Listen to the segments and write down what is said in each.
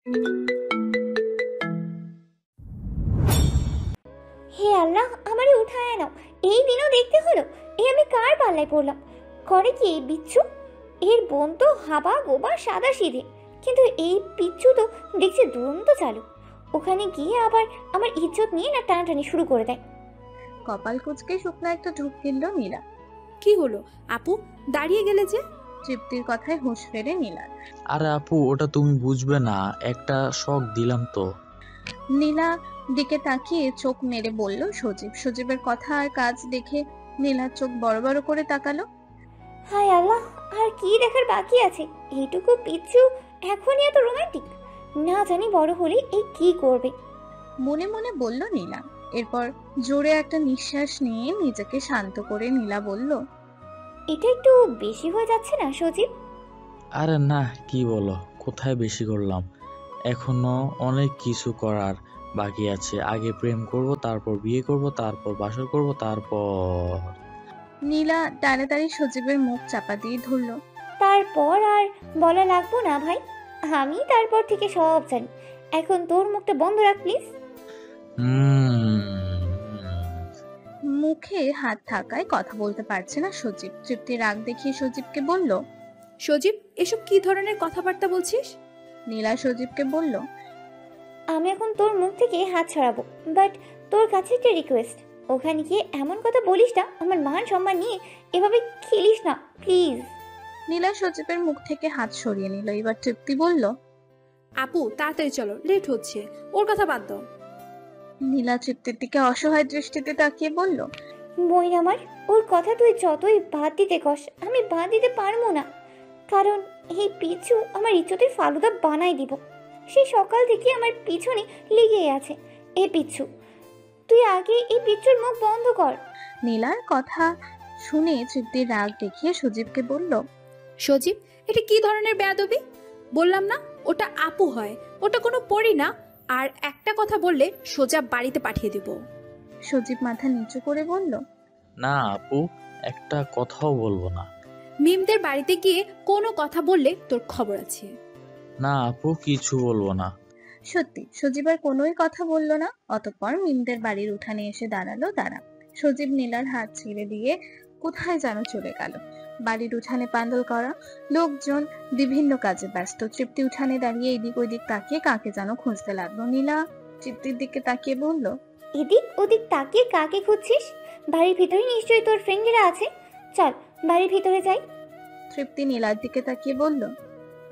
হে আল্লাহ, আমারে উঠায় নাও। এই দিনও দেখতে হলো। আমি কার পাল্লায় পড়লাম? করে কি এই বিচ্ছু? এর বোন তো হাবা গোবা সাদা সিধে, কিন্তু এই পিচ্ছু তো দেখছি দুরন্ত চালু। ওখানে গিয়ে আবার আমার ইজ্জত নিয়ে না টানাটানি শুরু করে দেয়। কপাল কুঁচকে শুকনো একটা ঢুক গিলল নীলা। কি হলো আপু, দাঁড়িয়ে গেলে যে? তৃপ্তির কথায় হুঁশ ফেরে নীলার। আরে আপু, ওটা তুমি বুঝবে না, একটা শখ দিলাম তো। নীলা দিকে তাকিয়ে চোখ মেরে বলল সজীব। সজীবের কথা আর কাজ দেখে নীলার চোখ বড় বড় করে তাকালো। হায় আল্লাহ, আর কি দেখার বাকি আছে? এইটুকু পিচ্ছু এখনই এত রোমান্টিক? না জানি বড় হলে এই কি করবে। মনে মনে বলল নীলা। এরপর জোরে একটা নিঃশ্বাস নিয়ে নিজেকে শান্ত করে নীলা বলল, এটা একটু বেশি হয়ে যাচ্ছে না সজীব? আরে না, কি বলো, কোথায় বেশি করলাম? এখনো অনেক কিছু করার বাকি আছে। আগে প্রেম করব, তারপর বিয়ে করব, তারপর বাসর করব, তারপর। নীলা তাড়াতাড়ি সজীবের মুখ চাপা দিয়ে ধরল। তারপর আর বলা লাগবো না ভাই, আমি তারপর থেকে সব জানি। এখন তোর মুখটা বন্ধ রাখ প্লিজ। হুম। মুখে হাত থাকায় কথা বলতে পারছে না সজীব। তৃপ্তি রাগ দেখিয়ে সজীবকে বলল। সজীব, এসব কি ধরনের কথাবার্তা বলছিস? নীলা সজীবকে বলল, আমি এখন তোর মুখ থেকে হাত ছড়াবো, বাট তোর কাছে একটা রিকোয়েস্ট। ওখানে গিয়ে এমন কথা বলিস না, আমার মান সম্মান নিয়ে এভাবে খেলিস না প্লিজ। নীলা সজীবের মুখ থেকে হাত সরিয়ে নিল। এবার তৃপ্তি বলল, আপু তাড়াতাড়ি চলো, লেট হচ্ছে। ওর কথা বাদ দাও। নীলা তৃপ্তির দিকে অসহায় দৃষ্টিতে তাকিয়ে বলল, বই আমার, ওর কথা তুই যতই বাদ দিতে কস, আমি বাদ দিতে পারবো না। কারণ এই পিছু আমার ইজ্জতের ফালুদা বানাই দিব। সেই সকাল থেকে আমার পিছনে লেগেই আছে এই পিচ্ছু। তুই আগে এই পিচ্ছুর মুখ বন্ধ কর। নীলার কথা শুনে তৃপ্তির রাগ দেখিয়ে সজীবকে বলল, সজীব, এটা কি ধরনের বেয়াদবি? বললাম না ওটা আপু হয়, ওটা কোনো পরি না। আর একটা কথা বললে সোজা বাড়িতে পাঠিয়ে দিব। সজীব মাথা নিচু করে বলল, না আপু, একটা কথাও বলবো না। মিমদের বাড়িতে গিয়ে কোনো কথা বললে তোর খবর আছে। না আপু, কিছু বলবো না। সত্যি সজীব আর কোনোই কথা বলল না। অতঃপর মিমদের বাড়ির উঠানে এসে দাঁড়ালো তারা। সজীব নীলার হাত ছেড়ে দিয়ে কোথায় যেন চলে গেল। বাড়ির উঠানে প্যান্ডেল করা, লোকজন বিভিন্ন কাজে ব্যস্ত। তৃপ্তি উঠানে দাঁড়িয়ে এদিক ওদিক তাকিয়ে কাকে যেন খুঁজতে লাগলো। নীলা তৃপ্তির দিকে তাকিয়ে বলল, এদিক ওদিক তাকিয়ে কাকে খুঁজছিস? বাড়ির ভিতরে নিশ্চয়ই তোর ফ্রেন্ডেরা আছে। চল বাড়ির ভিতরে যাই। তৃপ্তি নীলার দিকে তাকিয়ে বলল,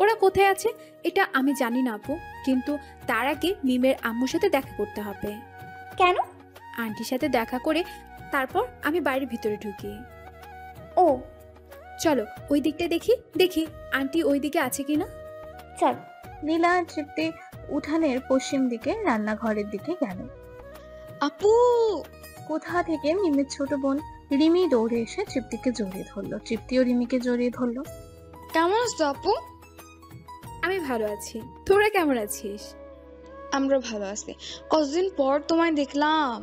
ওরা কোথায় আছে এটা আমি জানি না আপু, কিন্তু তার আগে মিমের আম্মুর সাথে দেখা করতে হবে। কেন? আন্টির সাথে দেখা করে তারপর আমি বাড়ির ভিতরে ঢুকি। ও চলো ওই দিকটা দেখি দেখি আন্টি ওই দিকে আছে কিনা। চল। নীলা আর তৃপ্তি উঠানের পশ্চিম দিকে রান্নাঘরের দিকে গেল। আপু, কোথা থেকে মিমের ছোট বোন রিমি দৌড়ে এসে তৃপ্তিকে জড়িয়ে ধরলো। তৃপ্তিও রিমিকে জড়িয়ে ধরলো। কেমন আছো আপু? আমি ভালো আছি, তোরা কেমন আছিস? আমরা ভালো আছি, কতদিন পর তোমায় দেখলাম।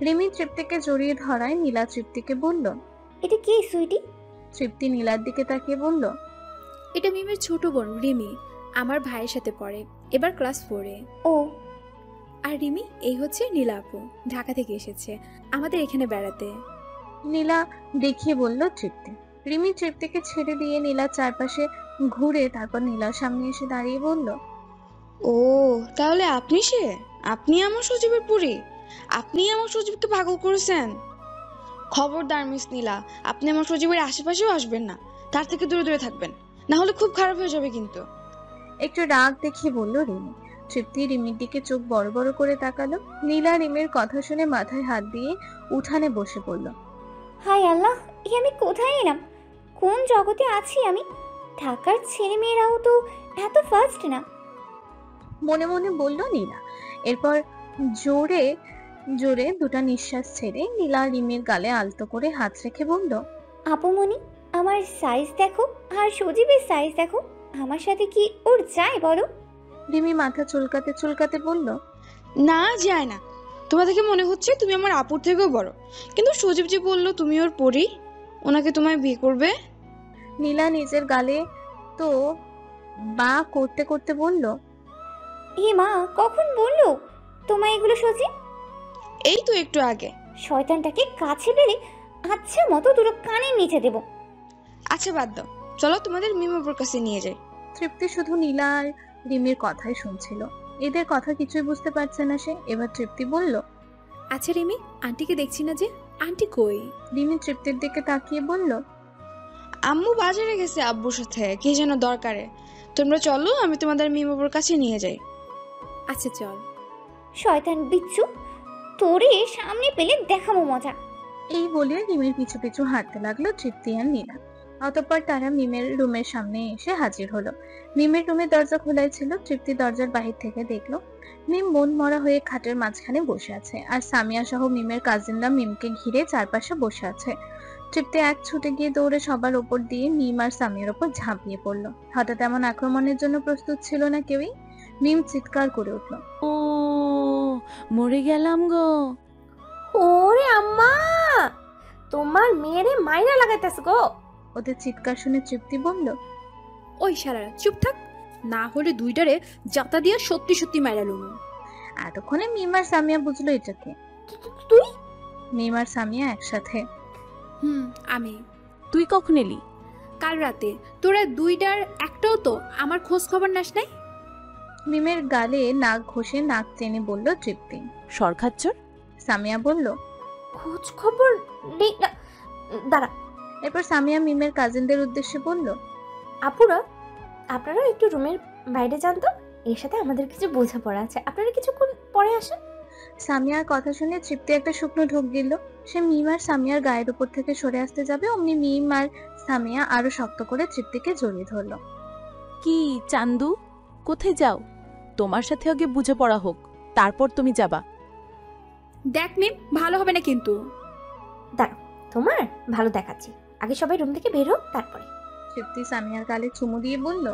রিমি তৃপ্তিকে জড়িয়ে ধরায় নীলা তৃপ্তিকে বলল। এটা কি সুইটি? তৃপ্তি নীলার দিকে তাকিয়ে বলল, এটা মিমের ছোট বোন রিমি, আমার ভাইয়ের সাথে পড়ে, এবার ক্লাস 4-এ। ও আর রিমি এই হচ্ছে নীলা আপু, ঢাকা থেকে এসেছে আমাদের এখানে বেড়াতে। নীলা দেখিয়ে বলল তৃপ্তি। রিমি তৃপ্তিকে ছেড়ে দিয়ে নীলার চারপাশে ঘুরে তারপর নীলার সামনে এসে দাঁড়িয়ে বলল, ও তাহলে আপনি আমার সজীবের পুরী, আপনি আমার সজীবকে পাগল করেছেন। খবরদার মিস নীলা, আপনি আমার সজীবের আশেপাশেও আসবেন না, তার থেকে দূরে দূরে থাকবেন, না হলে খুব খারাপ হয়ে যাবে কিন্তু। একটু রাগ দেখিয়ে বলল রিমি। তৃপ্তি রিমির দিকে চোখ বড় বড় করে তাকালো। নীলা রিমির কথা শুনে মাথায় হাত দিয়ে উঠানে বসে পড়ল। হায় আল্লাহ, আমি কোথায় এলাম? কোন জগতে আছি আমি? ঢাকার ছেলে মেয়েরাও তো এত ফাস্ট না। মনে মনে বলল নীলা। এরপর জোরে জোরে দুটা নিঃশ্বাস ছেড়ে নীলা রিমির গালে আলতো করে হাত রেখে বলল, আপুমনি, আমার সাইজ দেখো আর সজীবের সাইজ দেখো, আমার সাথে কি ওর যায় বলো? রিমি মাথা চুলকাতে চুলকাতে বলল, না যায় না, তোমার দেখে মনে হচ্ছে তুমি আমার আপুর থেকেও বড়, কিন্তু সজীব যে বললো তুমি ওর পরী, ওনাকে তোমায় বিয়ে করবে। নীলা নিজের গালে তো বা করতে করতে বলল, এ মা, কখন বললো তোমায় এগুলো সজীব? এই তো একটু আগে। শয়তানটাকে কাছে পেলে আচ্ছা মতো দুটো কানের নিচে দেব। আচ্ছা বাদ দাও, চলো তোমাদের মিমাপুর কাছে নিয়ে যাই। তৃপ্তি শুধু নীলা আর রিমির কথাই শুনছিল। এদের কথা কিছুই বুঝতে পারছে না সে। এবার তৃপ্তি বলল, আচ্ছা রিমি, আন্টিকে দেখছি না যে, আন্টি কই? রিমি তৃপ্তির দিকে তাকিয়ে বলল, আম্মু বাজারে গেছে আব্বুর সাথে কি যেন দরকারে। তোমরা চলো, আমি তোমাদের মিমাপুর কাছে নিয়ে যাই। আচ্ছা চল। শয়তান বিচ্ছু, তোরে সামনে পেলে দেখাবো মজা। এই বলে রিমির পিছু পিছু হাঁটতে লাগলো তৃপ্তি আর নীলা। অতঃপর তারা মিমের রুমের সামনে এসে হাজির হলো। মিমের রুমের দরজা খোলাই ছিল। তৃপ্তি দরজার বাহির থেকে দেখলো মিম মন মরা হয়ে খাটের মাঝখানে বসে আছে, আর সামিয়া সহ মিমের কাজিনরা মিমকে ঘিরে চারপাশে বসে আছে। তৃপ্তি এক ছুটে গিয়ে দৌড়ে সবার ওপর দিয়ে মিম আর সামিয়ার ওপর ঝাঁপিয়ে পড়লো। হঠাৎ এমন আক্রমণের জন্য প্রস্তুত ছিল না কেউই। মিম চিৎকার করে উঠলো, ও মরে গেলাম গো। ওরে আম্মা, তোমার মেয়েরে মাইরা লাগাইতেছ গো। ওদের চিৎকার শুনে তৃপ্তি বলল, ওই শালারা চুপ থাক, না হলে দুইটারে জাতা দিয়া সত্যি সত্যি মাইরা লুমু। এতক্ষণে মিম আর সামিয়া বুঝলো এটাকে। তুই? মিম আর সামিয়া একসাথে। আমি। তুই কখন এলি? কাল রাতে। তোরা দুইটার একটাও তো আমার খোঁজ খবর নাস নাই। মিমের গালে নাক ঘষে নাক টেনে বলল তৃপ্তি। সরখাচ্চর। সামিয়া বলল, খোঁজ খবর নেই না। দাঁড়া, এরপর সামিয়া মিমের কাজিনদের উদ্দেশ্যে বলল, আপুরা, আপনারাও একটু রুমের বাইরে যান তো, এর সাথে আমাদের কিছু বোঝাপড়া আছে। আপনারা কিছুক্ষণ পরে আসেন। সামিয়ার কথা শুনে তৃপ্তি একটা শুকনো ঢোক দিল। সে মিম আর সামিয়ার গায়ের উপর থেকে সরে আসতে যাবে, অমনি মিম আর সামিয়া আরো শক্ত করে তৃপ্তিকে জড়িয়ে ধরলো। কি চান্দু, কোথায় যাও? তোমার সাথে আগে বুঝে পড়া হোক, তারপর তুমি যাবা। দেখ মিম, ভালো হবে না কিন্তু। দাঁড়াও, তোমার ভালো দেখাচ্ছি। আগে সবাই রুম থেকে বের হোক, তারপরে। তৃপ্তি সামিয়ার গালে চুমু দিয়ে বলল,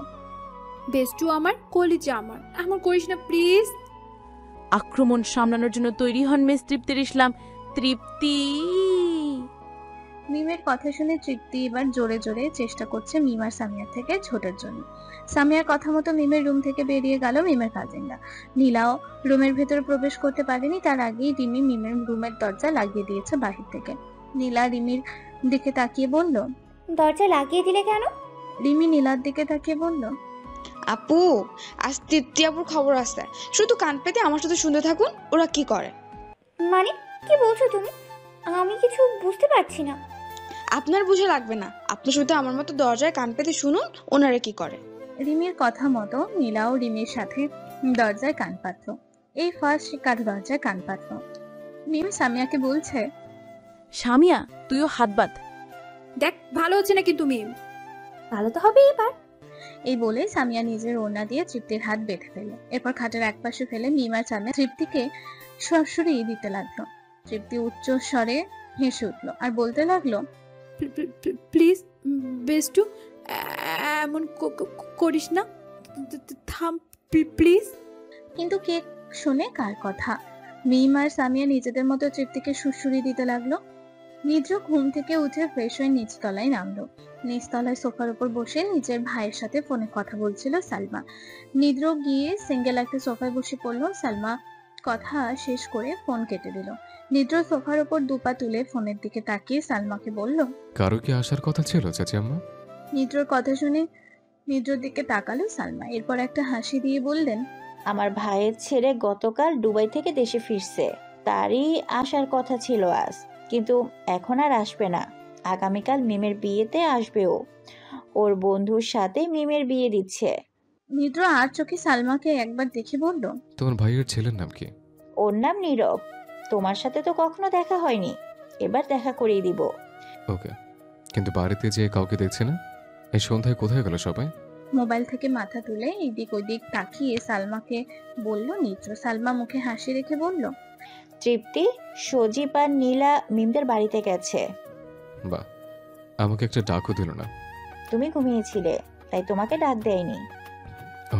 বেস্টু আমার, কলিজা আমার, আমার করিস না প্লিজ। আক্রমণ সামলানোর জন্য তৈরি হন মিস তৃপ্তির ইসলাম। তৃপ্তি। মিমের কথা শুনে তৃপ্তি এবার জোরে জোরে চেষ্টা করছে মিম আর সামিয়ার থেকে ছোটার জন্য। সামিয়ার কথা মতো মিমের রুম থেকে বেরিয়ে গেল মিমের কাজিনরা। নীলাও রুমের ভেতরে প্রবেশ করতে পারেনি, তার আগেই রিমি মিমের রুমের দরজা লাগিয়ে দিয়েছে বাহির থেকে। নীলা রিমির দিকে তাকিয়ে বলল, দরজা লাগিয়ে দিলে কেন? রিমি নীলার দিকে তাকিয়ে বলল, আপু, আজ তৃপ্তি আপুর খবর আছে, শুধু কান পেতে আমার সাথে শুনতে থাকুন ওরা কি করে। মানে কি বলছো তুমি? আমি কিছু বুঝতে পারছি না। আপনার বুঝে লাগবে না, আপনি শুধু আমার মতো দরজায় কান পেতে শুনুন ওনারা কি করে। রিমির কথা মতো নীলাও রিমির সাথে দরজায় কান পাতল। এই ফার্স্ট সে কারো দরজায় কান পাতল। মিম সামিয়াকে বলছে, সামিয়া, তুইও হাত বাঁধ। দেখ ভালো হচ্ছে না কিন্তু মিম। ভালো তো হবে এবার। এই বলে সামিয়া নিজের ওড়না দিয়ে তৃপ্তির হাত বেঁধে ফেলল। এরপর খাটের একপাশে ফেলে মিম আর সামিয়া তৃপ্তিকে সরাসরি দিতে লাগলো। তৃপ্তি উচ্চ স্বরে হেসে উঠলো আর বলতে লাগলো, প্লিজ বেস্টু, এমন করিস না, থাম প্লিজ। কিন্তু কে শুনে কার কথা? মিম আর সামিয়া নিজেদের মতো তৃপ্তিকে সুড়সুড়ি দিতে লাগলো। নিদ্র ঘুম থেকে উঠে ফ্রেশ হয়ে নিচতলায় নামলো। নিচতলায় সোফার উপর বসে নিজের ভাইয়ের সাথে ফোনে কথা বলছিল সালমা। নিদ্র গিয়ে সিঙ্গেল একটা সোফায় বসে পড়লো। সালমা কথা শেষ করে ফোন কেটে দিল। নিদ্র সোফার উপর দুপা তুলে ফোনের দিকে তাকিয়ে সালমাকে বলল, কারো কি আসার কথা ছিল চাচি আম্মা? নিদ্রর কথা শুনে নিদ্রর দিকে তাকালো সালমা। এরপর একটা হাসি দিয়ে বললেন, আমার ভাইয়ের ছেলে গতকাল দুবাই থেকে দেশে ফিরছে, তারই আসার কথা ছিল আজ, কিন্তু এখন আর আসবে না। আগামীকাল মিমের বিয়েতে আসবে ও, ওর বন্ধুর সাথে মিমের বিয়ে দিচ্ছে। নিদ্র আর চোখে সালমাকে একবার দেখে বলল, তোমার ভাইয়ের ছেলের নাম কি? ওর নাম নীরব। তোমার সাথে তো কখনো দেখা হয়নি, এবার দেখা করিয়ে দিব। ওকে, কিন্তু বাড়িতে যে কাউকে দেখছে না। এই সন্ধ্যায় কোথায় গেল সবাই? মোবাইল থেকে মাথা তুলে এদিক ওদিক তাকিয়ে সালমাকে বলল নিদ্র। সালমা মুখে হাসি রেখে বলল, তৃপ্তি, সজীব আর নীলা মিমদের বাড়িতে গেছে। বাহ, আমাকে একটা ডাকও দিল না। তুমি ঘুমিয়েছিলে, তাই তোমাকে ডাক দেয়নি। ও,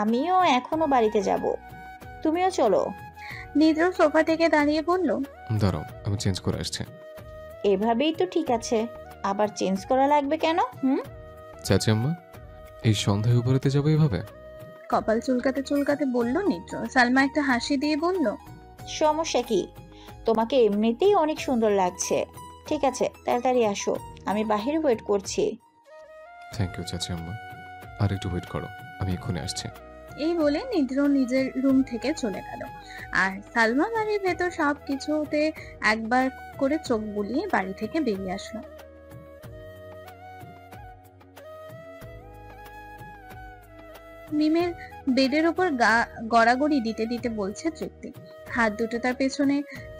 আমিও এখনো বাড়িতে যাব, তুমিও চলো। নিদ্র সোফা থেকে দাঁড়িয়ে বলল, দাঁড়াও, আমি চেঞ্জ করে আসছি। এভাবেই তো ঠিক আছে, আবার চেঞ্জ করা লাগবে কেন? চাচি আম্মা, এই সন্ধ্যায় উপরেতে যাবো এভাবে? কপাল চুলকাতে চুলকাতে বলল নিদ্র। সালমা একটা হাসি দিয়ে বলল, সমস্যা কি? তোমাকে এমনিতেই অনেক সুন্দর লাগছে। ঠিক আছে, তাড়াতাড়ি আসো, আমি বাহিরে ওয়েট করছি। থ্যাংক ইউ চাচি আম্মা, আর একটু ওয়েট করো, আমি এক্ষুনি আসছি। এই বলে নিদ্র নিজের রুম থেকে চলে গেল। আর সালমা বাড়ির ভেতর সব কিছুতে একবার করে চোখ বুলিয়ে বাড়ি থেকে বেরিয়ে আসলো। মিমের বেডের ওপর গড়াগড়ি দিতে দিতে বলছে তৃপ্তি। হাত দুটো তার পেছনে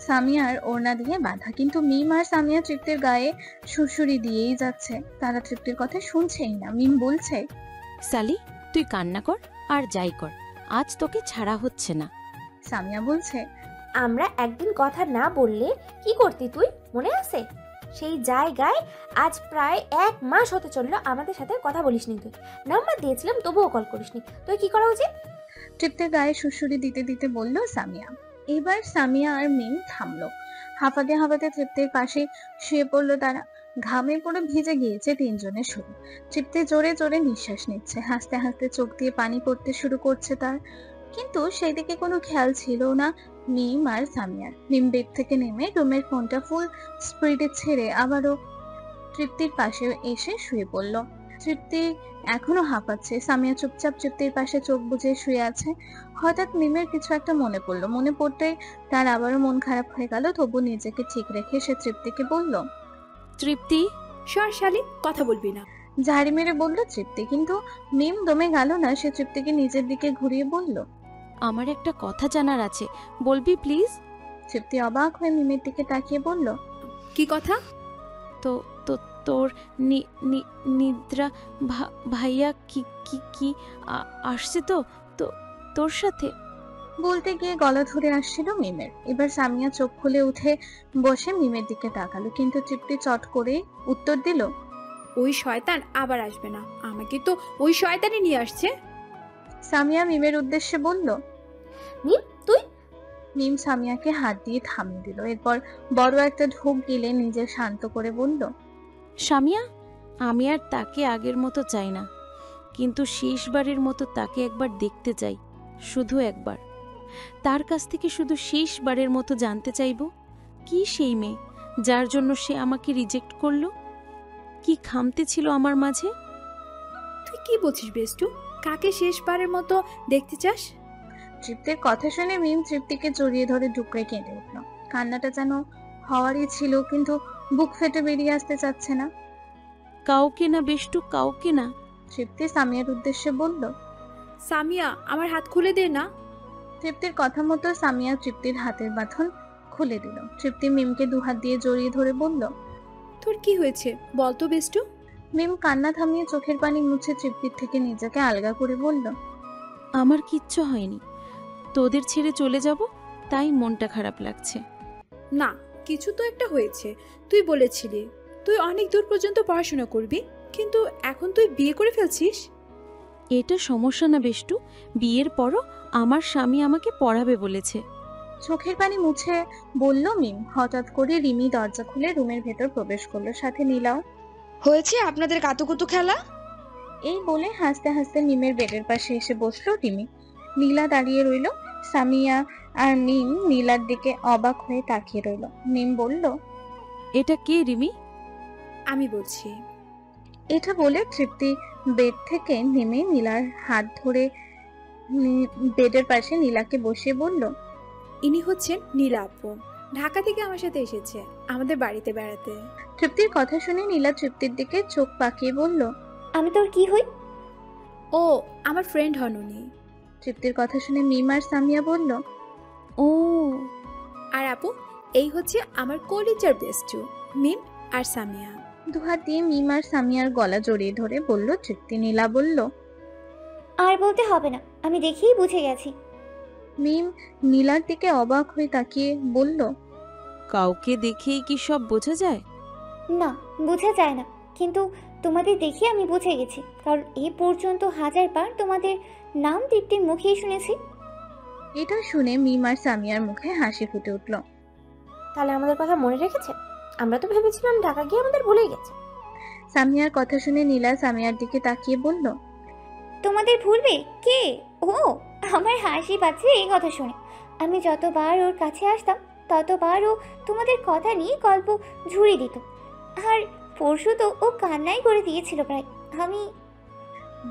সামিয়ার ওড়না দিয়ে বাঁধা, কিন্তু মিম আর সামিয়া তৃপ্তির গায়ে সুড়সুড়ি দিয়েই যাচ্ছে। তারা তৃপ্তির কথা শুনছেই না। মিম বলছে, সালি, তুই কান্না কর আর যাই কর, আজ তোকে ছাড়া হচ্ছে না। সামিয়া বলছে, আমরা একদিন কথা না বললে কি করতি তুই, মনে আছে? সেই জায়গায় আজ প্রায় 1 মাস হতে চললো আমাদের সাথে কথা বলিসনি তুই। নাম্বার দিয়েছিলাম তবুও কল করিসনি। তুই কি করা উচিত? তৃপ্তির গায়ে সুড়সুড়ি দিতে দিতে বলল সামিয়া। এবার সামিয়া আর মিম থামলো। হাঁপাতে হাঁপাতে তৃপ্তির পাশে শুয়ে পড়লো তারা। ঘামে পুরো ভিজে গিয়েছে তিনজনের শরীর। তৃপ্তি জোরে জোরে নিঃশ্বাস নিচ্ছে, হাসতে হাসতে চোখ দিয়ে পানি পড়তে শুরু করছে তার। কিন্তু সেই দিকে কোনো খেয়াল ছিল না মিম আর সামিয়ার। মিম বেড থেকে নেমে রুমের ফোনটা ফুল স্পিডে ছেড়ে আবারও তৃপ্তির পাশে এসে শুয়ে পড়ল। তৃপ্তি এখনো হাঁপাচ্ছে। সামিয়া চুপচাপ তৃপ্তির পাশে চোখ বুজে শুয়ে আছে। হঠাৎ মিমের কিছু একটা মনে পড়লো। মনে পড়তেই তার আবারও মন খারাপ হয়ে গেল। তবু নিজেকে ঠিক রেখে সে তৃপ্তিকে বলল, তৃপ্তি, সর শালি, কথা বলবি না। ঝাড়ি মেরে বলল তৃপ্তি। কিন্তু মিম দমে গেল না। সে তৃপ্তিকে নিজের দিকে ঘুরিয়ে বলল, আমার একটা কথা জানার আছে, বলবি প্লিজ? তৃপ্তি অবাক হয়ে মিমের দিকে তাকিয়ে বলল, কি কথা? তো তো তোর নিদ্রা ভাইয়া কি কি কি আসছে তো তোর সাথে? বলতে গিয়ে গলা ধরে আসছিল মিমের। এবার সামিয়া চোখ খুলে উঠে বসে মিমের দিকে তাকালো, কিন্তু তৃপ্তি চট করে উত্তর দিল, ওই শয়তান আবার আসবে না, আমাকে তো ওই শয়তানই নিয়ে আসছে। সামিয়া মিমের উদ্দেশ্যে বলল, মিম তুই? মিম সামিয়াকে হাত দিয়ে থামিয়ে দিল। এরপর বড় একটা ঢোক গিলে নিজে শান্ত করে বলল, সামিয়া, আমি আর তাকে আগের মতো চাই না, কিন্তু শেষবারের মতো তাকে একবার দেখতে চাই, শুধু একবার। তার কাছ থেকে শুধু শেষবারের মতো জানতে চাইব, কি সেই মেয়ে যার জন্য সে আমাকে রিজেক্ট করলো? কি খামতে ছিল আমার মাঝে? তুই কি বলছিস বেষ্টু? কাকে শেষবারের মতো দেখতে চাস? তৃপ্তির কথা শুনে মিম তৃপ্তিকে জড়িয়ে ধরে ডুকরে কেঁদে উঠল। কান্নাটা যেন হওয়ারই ছিল, কিন্তু বুক ফেটে বেরিয়ে আসতে চাচ্ছে না। কাউকে না বেষ্টু, কাউকে না। তৃপ্তি সামিয়ার উদ্দেশ্যে বলল, সামিয়া, আমার হাত খুলে দে না। তৃপ্তির কথা মতো সামিয়া তৃপ্তির হাতের বাঁধন খুলে দিল। তৃপ্তি মিমকে দুহাত দিয়ে জড়িয়ে ধরে বলল, তোর কি হয়েছে বলতো বেষ্টু? মিম কান্না থামিয়ে চোখের পানি মুছে তৃপ্তির থেকে নিজেকে আলগা করে বলল, আমার কিচ্ছু হয়নি, তোদের ছেড়ে চলে যাব তাই মনটা খারাপ লাগছে। না, কিছু তো একটা হয়েছে। তুই বলেছিলি তুই অনেক দূর পর্যন্ত পড়াশোনা করবি, কিন্তু এখন তুই বিয়ে করে ফেলছিস। এটা সমস্যা না বেষ্টু, বিয়ের পরও আমার স্বামী আমাকে পড়াবে বলেছে। চোখের পানি মুছে বলল মিম। হঠাৎ করে রিমি দরজা খুলে রুমের ভেতর প্রবেশ করলো, সাথে নীলাও। হয়েছে আপনাদের কাতুকুতু খেলা? এই বলে হাসতে হাসতে মিমের বেডের পাশে এসে বসলো রিমি। নীলা দাঁড়িয়ে রইল। সামিয়া আর মিম নীলার দিকে অবাক হয়ে তাকিয়ে রইল। মিম বলল, এটা কে রিমি? আমি বলছি। এটা বলে তৃপ্তি বেড থেকে নেমে নীলার হাত ধরে বেডের পাশে নীলাকে বসিয়ে বলল, ইনি হচ্ছেন নীলা আপু, ঢাকা থেকে আমার সাথে এসেছে আমাদের বাড়িতে বেড়াতে। তৃপ্তির কথা শুনে নীলা তৃপ্তির দিকে চোখ পাকিয়ে বলল, আমি তোর কি হই? ও আমার ফ্রেন্ড হন উনি। তৃপ্তির কথা শুনে মিম আর সামিয়া বলল, ও। আর আপু, এই হচ্ছে আমার কলিজার বেস্টু মিম আর সামিয়া। দুহাত দিয়ে মিম আর সামিয়ার গলা জড়িয়ে ধরে বলল তৃপ্তি। নীলা বলল, আর বলতে হবে না, আমি দেখেই বুঝে গেছি। মিম নীলার দিকে অবাক হয়ে তাকিয়ে বলল, কাউকে দেখেই কি সব বোঝা যায়? না, বোঝা যায় না, কিন্তু তোমাদের দেখে আমি বুঝে গেছি, কারণ এ পর্যন্ত 1000 বার তোমাদের নাম তৃপ্তির মুখেই শুনেছি। এটা শুনে মিম আর সামিয়ার মুখে হাসি ফুটে উঠল। তাহলে আমাদের কথা মনে রেখেছে? আমরা তো ভেবেছিলাম ঢাকা গিয়ে আমাদের ভুলেই গেছে। সামিয়ার কথা শুনে নীলা সামিয়ার দিকে তাকিয়ে বলল, তোমাদের ভুলবে কে? ও, আমার হাসি পাচ্ছে এই কথা শুনে। আমি যতবার ওর কাছে আসতাম ততবার ও তোমাদের কথা নিয়ে গল্প ঝুড়ি দিত। আর পরশু তো ও কান্নাই করে দিয়েছিল প্রায়। আমি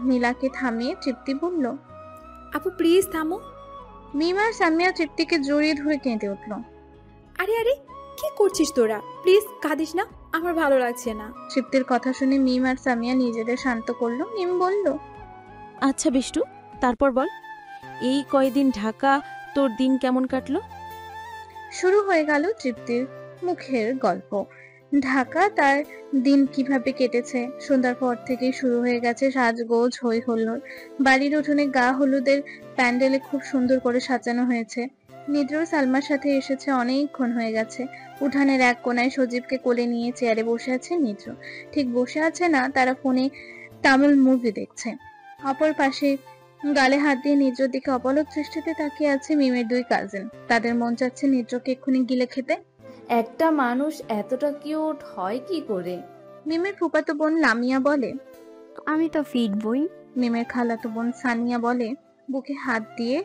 নীলাকে থামিয়ে তৃপ্তি বলল। আপু প্লিজ থামো। মিম আর সামিয়া তৃপ্তিকে জড়িয়ে ধরে কেঁদে উঠল। আরে আরে, কি করছিস তোরা? প্লিজ কাঁদিস না, আমার ভালো লাগছে না। তৃপ্তির কথা শুনে মিম আর সামিয়া নিজেদের শান্ত করলো। মিম বলল, আচ্ছা বিষ্টু, তারপর বল, এই কয়দিন ঢাকা তোর দিন কেমন কাটলো? শুরু হয়ে গেল তৃপ্তির মুখের গল্প। ঢাকা তার দিন কিভাবে কেটেছে। সন্ধ্যার পর থেকেই শুরু হয়ে গেছে সাজগোজ, হই হুল্লোড়। বাড়ির উঠোনে গা হলুদের প্যান্ডেলে খুব সুন্দর করে সাজানো হয়েছে। নিদ্র সালমার সাথে এসেছে, অনেকক্ষণ হয়ে গেছে। উঠানের এক কোনায় সজীবকে কোলে নিয়ে চেয়ারে বসে আছে নিদ্র। ঠিক বসে আছে না, তারা ফোনে তামিল মুভি দেখছে। অপর পাশে গালে হাত দিয়ে নিদ্রর দিকে অপলক দৃষ্টিতে তাকিয়ে আছে মিমের দুই কাজিন। তাদের মন চাচ্ছে নিদ্রকে এক্ষুনি গিলে খেতে। একটা মানুষ এতটা কিউট হয় কি করে? মিমের ফুফাতো বোন লামিয়া বলে, আমি তো ফিট বই। মিমের খালাতো বোন সানিয়া বলে। বুকে হাত দিয়ে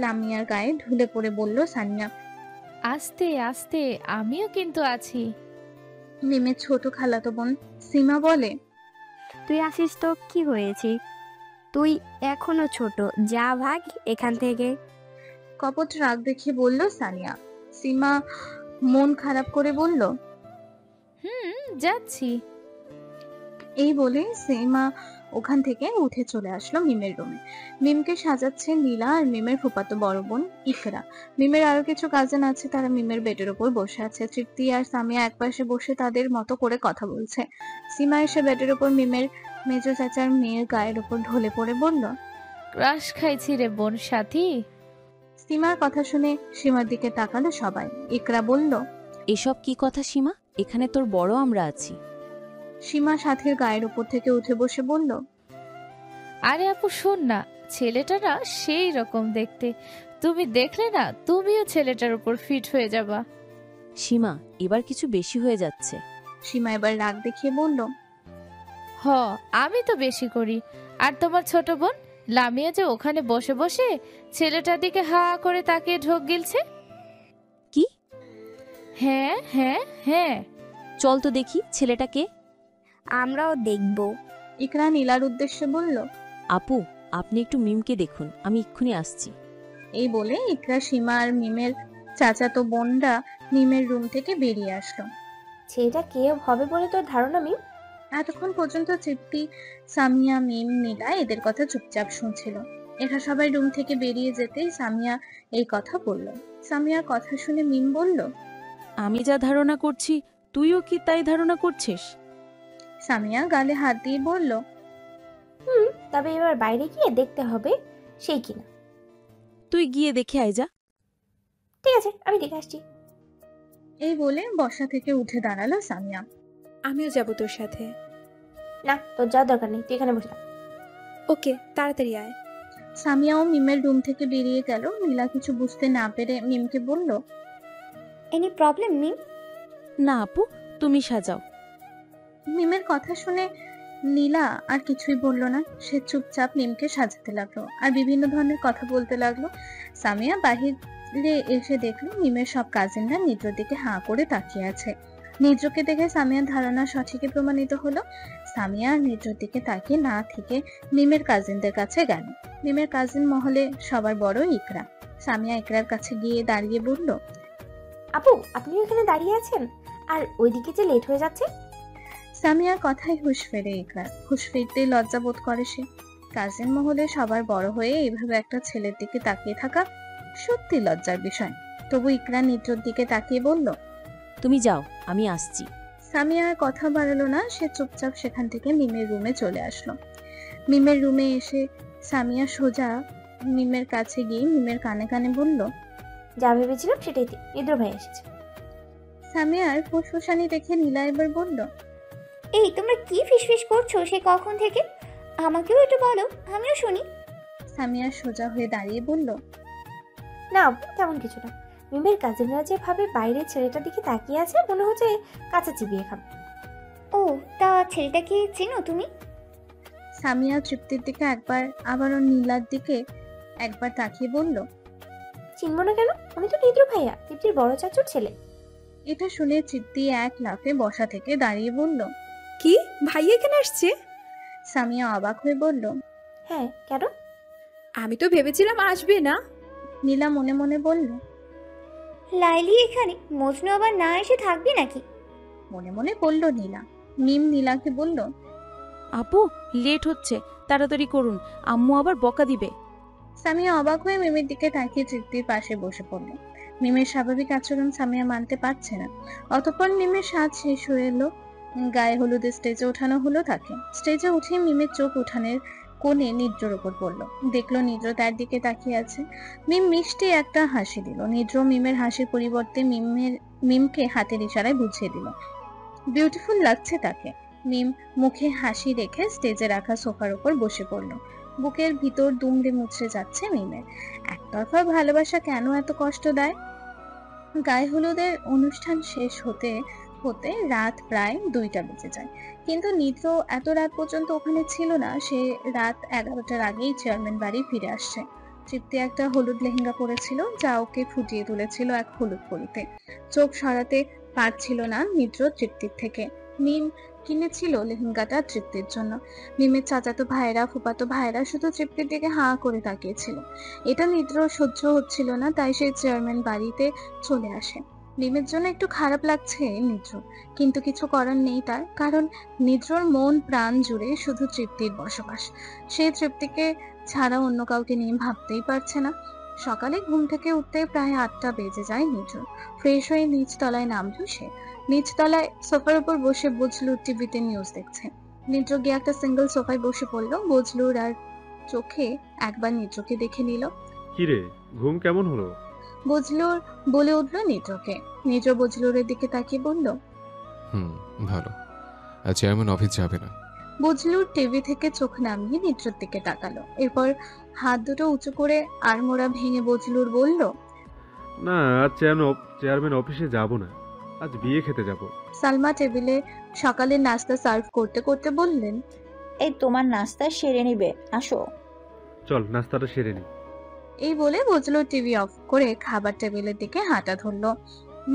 লামিয়ার গায়ে ঢুলে পড়ে বলল সানিয়া, আস্তে আস্তে, আমিও কিন্তু আছি। মিমের ছোট খালাতো বোন সীমা বলে, তুই আসিস তো কি হয়েছে, তুই এখনো ছোট, যা ভাগ এখান থেকে। কপট রাগ দেখে বলল সানিয়া। সীমা মন খারাপ করে বলল, যাচ্ছি। এই বলে সীমা ওখান থেকে উঠে চলে আসলো মিমের রুমে। মিমকে সাজাচ্ছে নীলা আর মিমের ফুফাতো বড় বোন ইকরা। মিমের আরো কিছু কাজিন আছে, তারা মিমের বেডের উপর বসে আছে। তৃপ্তি আর সামিয়া একপাশে বসে তাদের মতো করে কথা বলছে। সীমা এসে বেডের উপর মিমের মেজো চাচার মেয়ের গায়ের উপর ঢলে পড়ে বলল, ক্রাশ খাইছি রে বোন সাথী। সীমার কথা শুনে সীমার দিকে তাকালো সবাই। ইকরা বলল, এসব কি কথা সীমা? এখানে তোর বড় আমরা আছি। সীমা সাথীর গায়ের উপর থেকে উঠে বসে বলল, আরে আপু শোন না, ছেলেটা না সেই রকম দেখতে, তুমি দেখলে না তুমিও ছেলেটার উপর ফিট হয়ে যাবা। সীমা, এবার কিছু বেশি হয়ে যাচ্ছে। সীমা এবার রাগ দেখিয়ে বলল, আমি তো বেশি করি। আর তোমার ছোট বোন লামিয়া যে ওখানে বসে বসে ছেলেটার দিকে হা করে তাকিয়ে ঢোক গিলছে। কি? হ্যাঁ হ্যাঁ হ্যাঁ। চল তো দেখি ছেলেটাকে। আমরাও দেখব। ইকরা নীলার উদ্দেশ্যে বলল, আপু, আপনি একটু মিমকে দেখুন, আমি এক্ষুনি আসছি। এই বলে ইকরা, সীমা আর মিমের চাচাতো বোনরা মিমের রুম থেকে বেরিয়ে আসলো। ছেলেটা কে হবে বলে তোর ধারণা মিম? এতক্ষণ পর্যন্ত তৃপ্তি, সামিয়া, মিম, নীলা এদের কথা চুপচাপ শুনছিল। এরা সবাই রুম থেকে বেরিয়ে যেতেই সামিয়া এই কথা বলল। সামিয়ার কথা শুনে মিম বলল, আমি যা ধারণা করছি তুইও কি তাই ধারণা করছিস? সামিয়া গালে হাত দিয়ে বলল, তবে এবার বাইরে গিয়ে দেখতে হবে সেই কিনা। তুই গিয়ে দেখে আয় যা। ঠিক আছে, আমি দেখে আসছি। এই বলে বসা থেকে উঠে দাঁড়ালো সামিয়া। আমিও যাব তোর সাথে। না, তোর যাওয়ার দরকার নেই, তুই এখানে বসে থাক। ওকে, তাড়াতাড়ি আয়। সামিয়াও মিমের রুম থেকে বেরিয়ে গেল। নীলা কিছু বুঝতে না পেরে মিমকে বলল, এনি প্রবলেম মিম? না আপু, তুমি সাজাও। মিমের কথা শুনে নীলা আর কিছুই বলল না। সে চুপচাপ মিমকে সাজাতে লাগলো আর বিভিন্ন ধরনের কথা বলতে লাগলো। সামিয়া বাহিরে এসে দেখলো মিমের সব কাজিনরা নিদ্রর দিকে হাঁ করে তাকিয়ে আছে। নিদ্রকে দেখে সামিয়ার ধারণা সঠিকই প্রমাণিত হলো। সামিয়া আর নিদ্রর দিকে তাকিয়ে না থেকে মিমের কাজিনদের কাছে গেল। মিমের কাজিন মহলে সবার বড় ইকরা। সামিয়া ইকরার কাছে গিয়ে দাঁড়িয়ে বলল, আপু, আপনিও এখানে দাঁড়িয়ে আছেন? আর ওইদিকে যে লেট হয়ে যাচ্ছে। সামিয়ার কথায় হুঁশ ফেরে ইকরার। হুঁশ ফিরতেই লজ্জা বোধ করে সে। কাজিন মহলে সবার বড় হয়ে এইভাবে একটা ছেলের দিকে তাকিয়ে থাকা সত্যি লজ্জার বিষয়। তবু ইকরা নিদ্রর দিকে তাকিয়ে বলল, তুমি যাও, আমি আসছি। সামিয়া আর কথা বাড়ালো না। সে চুপচাপ সেখান থেকে মিমের রুমে চলে আসলো। মিমের রুমে এসে সামিয়া সোজা মিমের কাছে গিয়ে মিমের কানে কানে বলল, যা ভেবেছিলাম সেটাই, নিদ্র ভাই এসেছে। সামিয়ার ফুসফুসানি দেখে নীলা এবার বলল, এই তোমরা কি ফিসফিস করছো সে কখন থেকে? আমাকেও একটু বলো, আমিও শুনি। সামিয়া সোজা হয়ে দাঁড়িয়ে বলল, না আপু, তেমন কিছু না। মিমের কাজিনরা যেভাবে বাইরে ছেলেটার দিকে তাকিয়ে আছে, মনে হচ্ছে কাছে চিবিয়ে খাবে। ও, তা ছেলেটাকে চেনো তুমি? সামিয়া তৃপ্তির দিকে একবার, আবারও নীলার দিকে একবার তাকিয়ে বলল, চিনব না কেন? উনি তো নিদ্র ভাইয়া, তৃপ্তির বড় চাচুর ছেলে। এটা শুনে তৃপ্তি এক লাফে বসা থেকে দাঁড়িয়ে বলল। কি, ভাইয়া এখানে আসছে? সামিয়া অবাক হয়ে বলল, হ্যাঁ, কেন? আমি তো ভেবেছিলাম আসবে না। নীলা মনে মনে বলল, লাইলি এখানে, মজনু আবার না এসে থাকবি নাকি? মনে মনে বলল নীলা। মিম নীলাকে বলল, আপু লেট হচ্ছে, তাড়াতাড়ি করুন, আম্মু আবার বকা দিবে। সামিয়া অবাক হয়ে মিমের দিকে তাকিয়ে তৃপ্তির পাশে বসে পড়ল। মিমের স্বাভাবিক আচরণ সামিয়া মানতে পারছে না। অতঃপর মিমের সাজ শেষ হয়ে এলো, গায়ে হলুদে স্টেজে ওঠানো হলো তাকে। স্টেজে উঠে মিমের চোখ উঠানের কোণে নিদ্রর ওপর পড়লো। দেখলো নিদ্র তার দিকে তাকিয়ে আছে। মিম মিষ্টি একটা হাসি দিল। নিদ্র মিমের হাসির পরিবর্তে মিমকে হাতের ইশারায় বুঝিয়ে দিল বিউটিফুল লাগছে তাকে। মিম মুখে হাসি রেখে স্টেজে রাখা সোফার উপর বসে পড়লো। বুকের ভিতর দুমড়ে মুচড়ে যাচ্ছে মিমের। একতরফা ভালোবাসা কেন এত কষ্ট দেয়? গায়ে হলুদের অনুষ্ঠান শেষ হতে হতে রাত প্রায় 2টা বেজে যায়, কিন্তু নিদ্র এত রাত পর্যন্ত ওখানে ছিল না। সে রাত 11টার আগেই চেয়ারম্যান বাড়ি ফিরে আসছে। তৃপ্তি একটা হলুদ লেহেঙ্গা পরেছিল, যা ওকে ফুটিয়ে তুলেছিল এক হলুদ পরিতে। চোখ সরাতে পারছিল না নিদ্র তৃপ্তির থেকে। মিম কিনেছিল লেহেঙ্গাটা তৃপ্তির জন্য। মিমের চাচাতো ভাইরা, ফুপাতো ভাইরা শুধু তৃপ্তির দিকে হাঁ করে তাকিয়েছিল। এটা নিদ্র সহ্য হচ্ছিল না, তাই সে চেয়ারম্যান বাড়িতে চলে আসে। মিমের জন্য একটু খারাপ লাগছে নিদ্র, কিন্তু কিছু করার নেই তার, কারণ নিদ্রর মন প্রাণ জুড়ে শুধু তৃপ্তির বসবাস। সে তৃপ্তিকে ছাড়া অন্য কাউকে নিয়ে ভাবতেই পারছে না। সকালে ঘুম থেকে উঠতে প্রায় 8টা বেজে যায় নিদ্র। ফ্রেশ হয়ে নিচ তলায় নামলো সে। নিচ তলায় সোফার উপর বসে বজলুর টিভিতে নিউজ দেখছে। নিদ্র গিয়ে একটা সিঙ্গেল সোফায় বসে পড়লো। বজলুর আর চোখে একবার নিদ্রকে দেখে নিল। কিরে, ঘুম কেমন হলো? বজলুর বলে উঠলো নিদ্রকে। নিদ্র বজলুরের দিকে তাকিয়ে বলল, ভালো। আর চেয়ারম্যান অফিস যাবে না। বজলুর টিভি থেকে চোখ নামিয়ে নিদ্রর দিকে তাকালো। এরপর হাত দুটো উঁচু করে আড়মোড়া ভেঙে বজলুর বলল, না, আজ চেয়ারম্যান অফিসে যাব না, আজ বিয়ে খেতে যাব। সালমা টেবিলে সকালের নাস্তা সার্ভ করতে করতে বললেন, এই তোমার নাস্তা সেরে নিবে, আসো। চল নাস্তাটা সেরে নি। এই বলে বজলুর টিভি অফ করে খাবার টেবিলের দিকে হাঁটা ধরলো।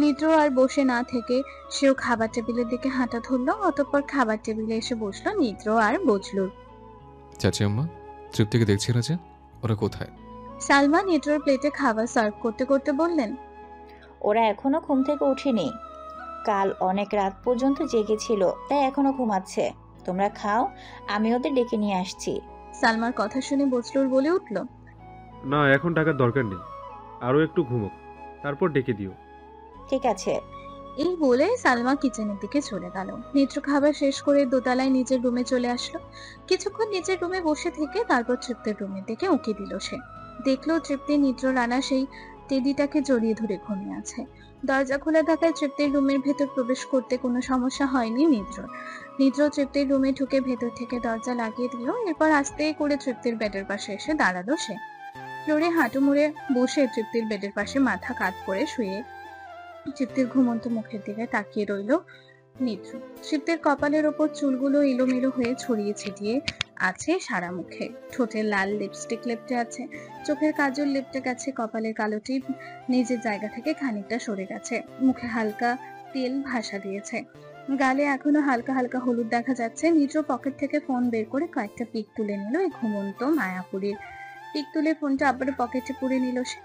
নিদ্র আর বসে না থেকে সেও খাবার টেবিলের দিকে হাঁটা ধরলো। অতঃপর খাবার টেবিলে এসে বসলো নিদ্র আর বজলুর। চাচি আম্মা, তৃপ্তিকে দেখছি না যে, ওরা কোথায়? সালমা নিদ্রর প্লেটে খাবার সার্ভ করতে করতে বললেন, ওরা এখনো ঘুম থেকে উঠেনি, কাল অনেক রাত পর্যন্ত জেগেছিল, তাই এখনো ঘুমাচ্ছে। তোমরা খাও, আমি ওদের ডেকে নিয়ে আসছি। সালমার কথা শুনে বজলুর বলে উঠল, না, এখন টাকার দরকার নেই, আরো একটু ঘুমোক, তারপর ডেকে দিও। ঠিক আছে। এই বলে সালমা কিচেনের দিকে চলে গেল। নিদ্র খাবার শেষ করে দোতলায় নিজের রুমে চলে আসলো। কিছুক্ষণ নিজের রুমে বসে থেকে তারপর তৃপ্তির রুমের দিকে উঁকি দিল সে। দেখলো তৃপ্তি নিদ্র রানা সেই টেডিটাকে জড়িয়ে ধরে ঘুমিয়ে আছে। দরজা খোলা থাকায় তৃপ্তির রুমের ভেতর প্রবেশ করতে কোনো সমস্যা হয়নি নিদ্র তৃপ্তির রুমে ঢুকে ভেতর থেকে দরজা লাগিয়ে দিল। এরপর আস্তে করে তৃপ্তির বেডের পাশে এসে দাঁড়ালো সে। ফ্লোরে হাঁটু মুড়ে বসে তৃপ্তির বেডের পাশে মাথা কাত করে শুয়ে তৃপ্তির ঘুমন্ত মুখের দিকে তাকিয়ে রইল নিদ্র। তৃপ্তির কপালের ওপর চুলগুলো এলোমেলো হয়ে ছড়িয়ে ছিটিয়ে আছে সারা মুখে। ঠোঁটে লাল লিপস্টিক লেপটে আছে, চোখের কাজল লেপটে গেছে, কপালের কালো টিপ নিজের জায়গা থেকে খানিকটা সরে গেছে, মুখে হালকা তেল ভাসা দিয়েছে, গালে এখনো হালকা হালকা হলুদ দেখা যাচ্ছে। নিদ্র পকেট থেকে ফোন বের করে কয়েকটা পিক তুলে নিল এই ঘুমন্ত মায়াপুরীর। পিক তুলে ফোনটা আবার পকেটে পুরে নিল সে।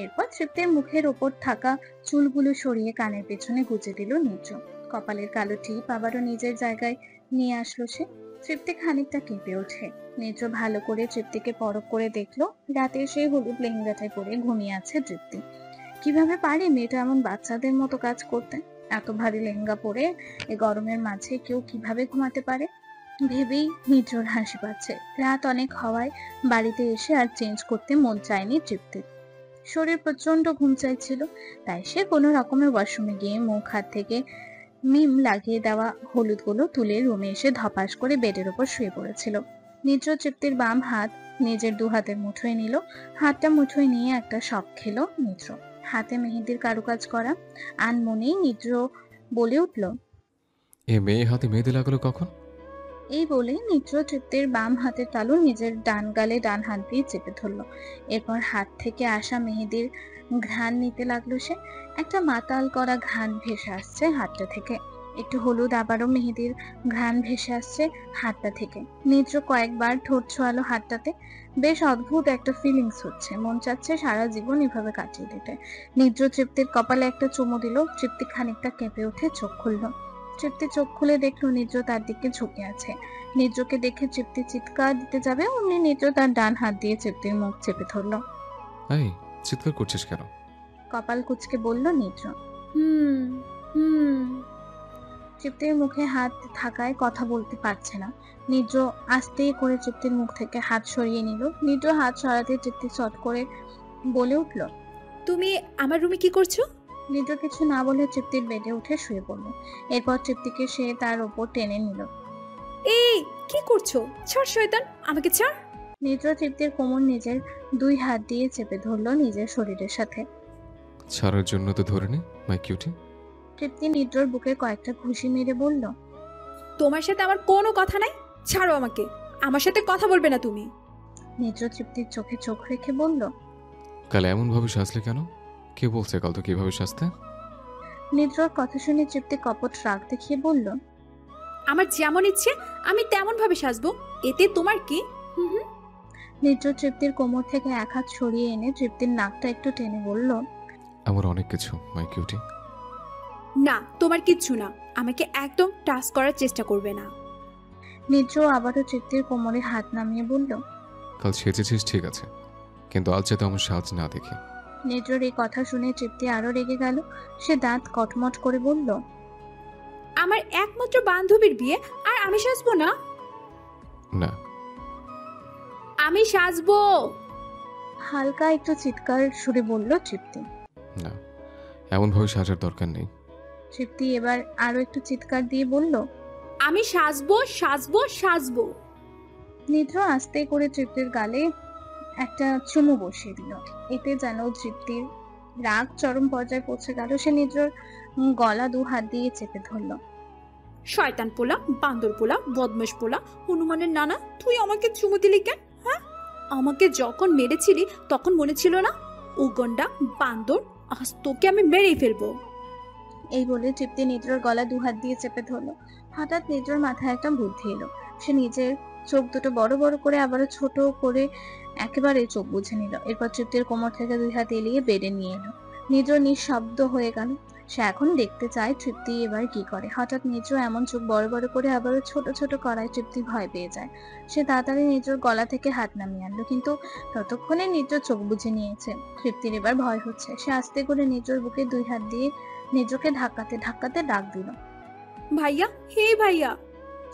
এরপর তৃপ্তির মুখের ওপর থাকা চুলগুলো সরিয়ে কানের পেছনে গুজে দিল নিদ্র। কপালের কালো টিপ আবারও নিজের জায়গায় নিয়ে আসলো সে। তৃপ্তি খানিকটা কেঁপে ওঠে। নিদ্র ভালো করে তৃপ্তিকে পরখ করে দেখলো। রাতে সেই হলুদ লেহেঙ্গাটায় পরে ঘুমিয়ে আছে তৃপ্তি। কিভাবে পারে মেয়েটা এমন বাচ্চাদের মতো কাজ করতে? এত ভারী লেহেঙ্গা পরে এই গরমের মাঝে কেউ কিভাবে ঘুমাতে পারে? ভেবেই নিদ্রর হাসি পাচ্ছে। রাত অনেক হওয়ায় বাড়িতে এসে আর চেঞ্জ করতে মন চায়নি তৃপ্তির। শরীর প্রচন্ড ঘুম চাইছিল, তাই সে কোনো রকমের ওয়াশরুমে গিয়ে মুখ হাত থেকে মিম লাগিয়ে দেওয়া হলুদগুলো তুলে রুমে এসে ধপাস করে বেডের ওপর শুয়ে পড়েছিল। নিদ্র তৃপ্তির বাম হাত নিজের 2 হাতের মুঠোয় নিল। হাতটা মুঠোয় নিয়ে একটা শখ খেলো নিদ্র। হাতে মেহেদির কারুকাজ করা। আনমনেই নিদ্র বলে উঠল, এ মেয়ে হাতে মেহেদি লাগালো কখন? এই বলে নিদ্র তৃপ্তির বাম হাতের তালু নিজের ডান গালে ডান হাত দিয়ে চেপে ধরলো। এরপর হাত থেকে আসা মেহেদির ঘ্রাণ নিতে লাগলো সে। একটা মাতাল করা ঘ্রাণ ভেসে আসছে হাতটা থেকে। একটু হলুদ, আবারও মেহেদির ঘ্রাণ ভেসে আসছে হাতটা থেকে। নিদ্র কয়েকবার ঠোঁট ছোঁয়ালো হাতটাতে। বেশ অদ্ভুত একটা ফিলিংস হচ্ছে, মন চাচ্ছে সারা জীবন এভাবে কাটিয়ে দিতে। নিদ্র তৃপ্তির কপালে একটা চুমু দিল। তৃপ্তি খানিকটা কেঁপে উঠে চোখ খুললো। তৃপ্তি চোখ খুলে দেখলো নিদ্র তার দিকে ঝুঁকে আছে। নিদ্রকে দেখে তৃপ্তি চিৎকার দিতে যাবে, অমনি নিদ্র তার ডান হাত দিয়ে তৃপ্তির মুখ চেপে ধরলো। এই চিৎকার করছিস কেন? কপাল কুঁচকে বলল নিদ্র। হুম হুম তৃপ্তির মুখে হাত থাকায় কথা বলতে পারছে না। নিদ্র আস্তে করে তৃপ্তির মুখ থেকে হাত সরিয়ে নিল। নিদ্র হাত সরাতে তৃপ্তি চট করে বলে উঠল, তুমি আমার রুমে কি করছো? নিদ্র কিছু না বলে তৃপ্তির বেডে উঠে শুয়ে পড়ল। এরপর তৃপ্তিকে সে তার ওপর টেনে নিল। এই কি করছো? ছাড় শয়তান, আমাকে ছাড়। নিদ্র তৃপ্তির কোমর নিজের দুই হাত দিয়ে চেপে ধরল নিজের শরীরের সাথে। ছাড়ার জন্য তো ধরে নে মাই কিউটি। তৃপ্তি নিদ্রর বুকে কয়েকটা ঘুষি মেরে বলল, তোমার সাথে আমার কোনো কথা নাই, ছাড়ো আমাকে। আমার সাথে কথা বলবে না তুমি। নিদ্র তৃপ্তির চোখে চোখ রেখে বলল, কাল এমন ভাবে সাজলে কেন? কে বলছে কাল তো কিভাবে সাজতে? নিদ্রর কথা শুনে তৃপ্তি কপট রাগ দেখিয়ে বলল, আমার যেমন ইচ্ছে আমি তেমন ভাবে সাজবো, এতে তোমার কি? নিদ্র তৃপ্তির কোমর থেকে এক হাত সরিয়ে এনে তৃপ্তির নাকটা একটু টেনে বলল, আমার অনেক কিছু মাই কিউটি। না, তোমার কিচ্ছু না। আমাকে একদম টাচ করার চেষ্টা করবে না। নিদ্র আবারও তৃপ্তির কোমরে হাত নামিয়ে বলল, কাল সেজেছিস ঠিক আছে, কিন্তু আজ যাতে আমার সাজ না দেখি। নিদ্রর এই কথা শুনে তৃপ্তি আরো রেগে গেল। সে দাঁত কটমট করে বলল, আমার একমাত্র বান্ধবীর বিয়ে আর আমি সাজবো না? না, আমি সাজবো। হালকা একটু চিৎকার সুরে বলল তৃপ্তি। না, এমন ভাবে সাজার দরকার নেই। তৃপ্তি এবার আরো একটু চিৎকার দিয়ে বলল, আমি সাজবো সাজবো সাজবো। নিদ্র আস্তে করে তৃপ্তির গালে একটা চুমু বসিয়ে দিল। এতে যেন তৃপ্তির রাগ চরম পর্যায়ে পৌঁছে গেল। সে নিদ্রর গলা দু হাত দিয়ে চেপে ধরল। শয়তান পোলা, বান্দর পোলা, বদমাশ পোলা, হনুমানের নানা, তুই আমাকে চুমু দিলি কেন? হ্যাঁ, আমাকে যখন মেরেছিলি তখন মনে ছিল না? ও গন্ডা বান্দর, আজ তোকে আমি মেরেই ফেলবো। এই বলে তৃপ্তি নিদ্রর গলা দু হাত দিয়ে চেপে ধরলো। হঠাৎ নিদ্রর মাথায় একটা বুদ্ধি এলো। সে নিজের চোখ দুটো বড় বড় করে আবারও ছোট করে একেবারে চোখ বুঝে নিল। এরপর তৃপ্তির কোমর থেকে দুই হাত এলিয়ে বেডে নিয়ে এলো। নিদ্র নিঃশব্দ হয়ে গেল। সে এখন দেখতে চায় তৃপ্তি এবার কি করে। হঠাৎ নিদ্র এমন চোখ বড় বড় করে আবারও ছোট ছোট করায় তৃপ্তি ভয় পেয়ে যায়। সে তাড়াতাড়ি নিদ্রর গলা থেকে হাত নামিয়ে আনলো, কিন্তু ততক্ষণে নিদ্র চোখ বুঝে নিয়েছে। তৃপ্তির এবার ভয় হচ্ছে। সে আস্তে করে নিদ্রর বুকে দুই হাত দিয়ে নিদ্রকে ধাক্কাতে ধাক্কাতে ডাক দিল, ভাইয়া, হে ভাইয়া।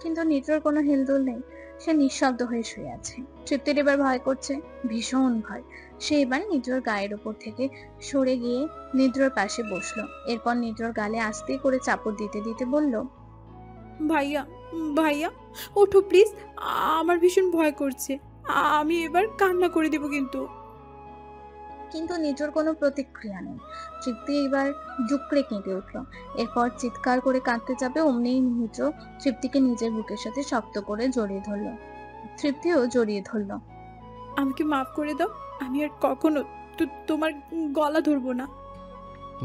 কিন্তু নিদ্রর কোনো হেলদোল নেই। সে নিঃশব্দ হয়ে শুয়ে আছে। তৃপ্তির এবার ভয় করছে, ভীষণ ভয়। সে এবার নিদ্রর গায়ের উপর থেকে সরে গিয়ে নিদ্রর পাশে বসলো। এরপর নিদ্রর গালে আস্তে করে চাপড় দিতে দিতে বলল, ভাইয়া ভাইয়া ওঠো প্লিজ, আমার ভীষণ ভয় করছে। আমি এবার কান্না করে দেব কিন্তু। কিন্তু নিদ্রর কোনো প্রতিক্রিয়া নেই। তৃপ্তি এবার জুকড়ে কেঁদে উঠলো। এরপর চিৎকার করে কাঁদতে যাবে, অমনি নিদ্র তৃপ্তিকে নিজের বুকের সাথে শক্ত করে জড়িয়ে ধরলো। তৃপ্তিও জড়িয়ে ধরলো। আমাকে মাফ করে দাও, আমি আর কখনো তোমার গলা ধরবো না।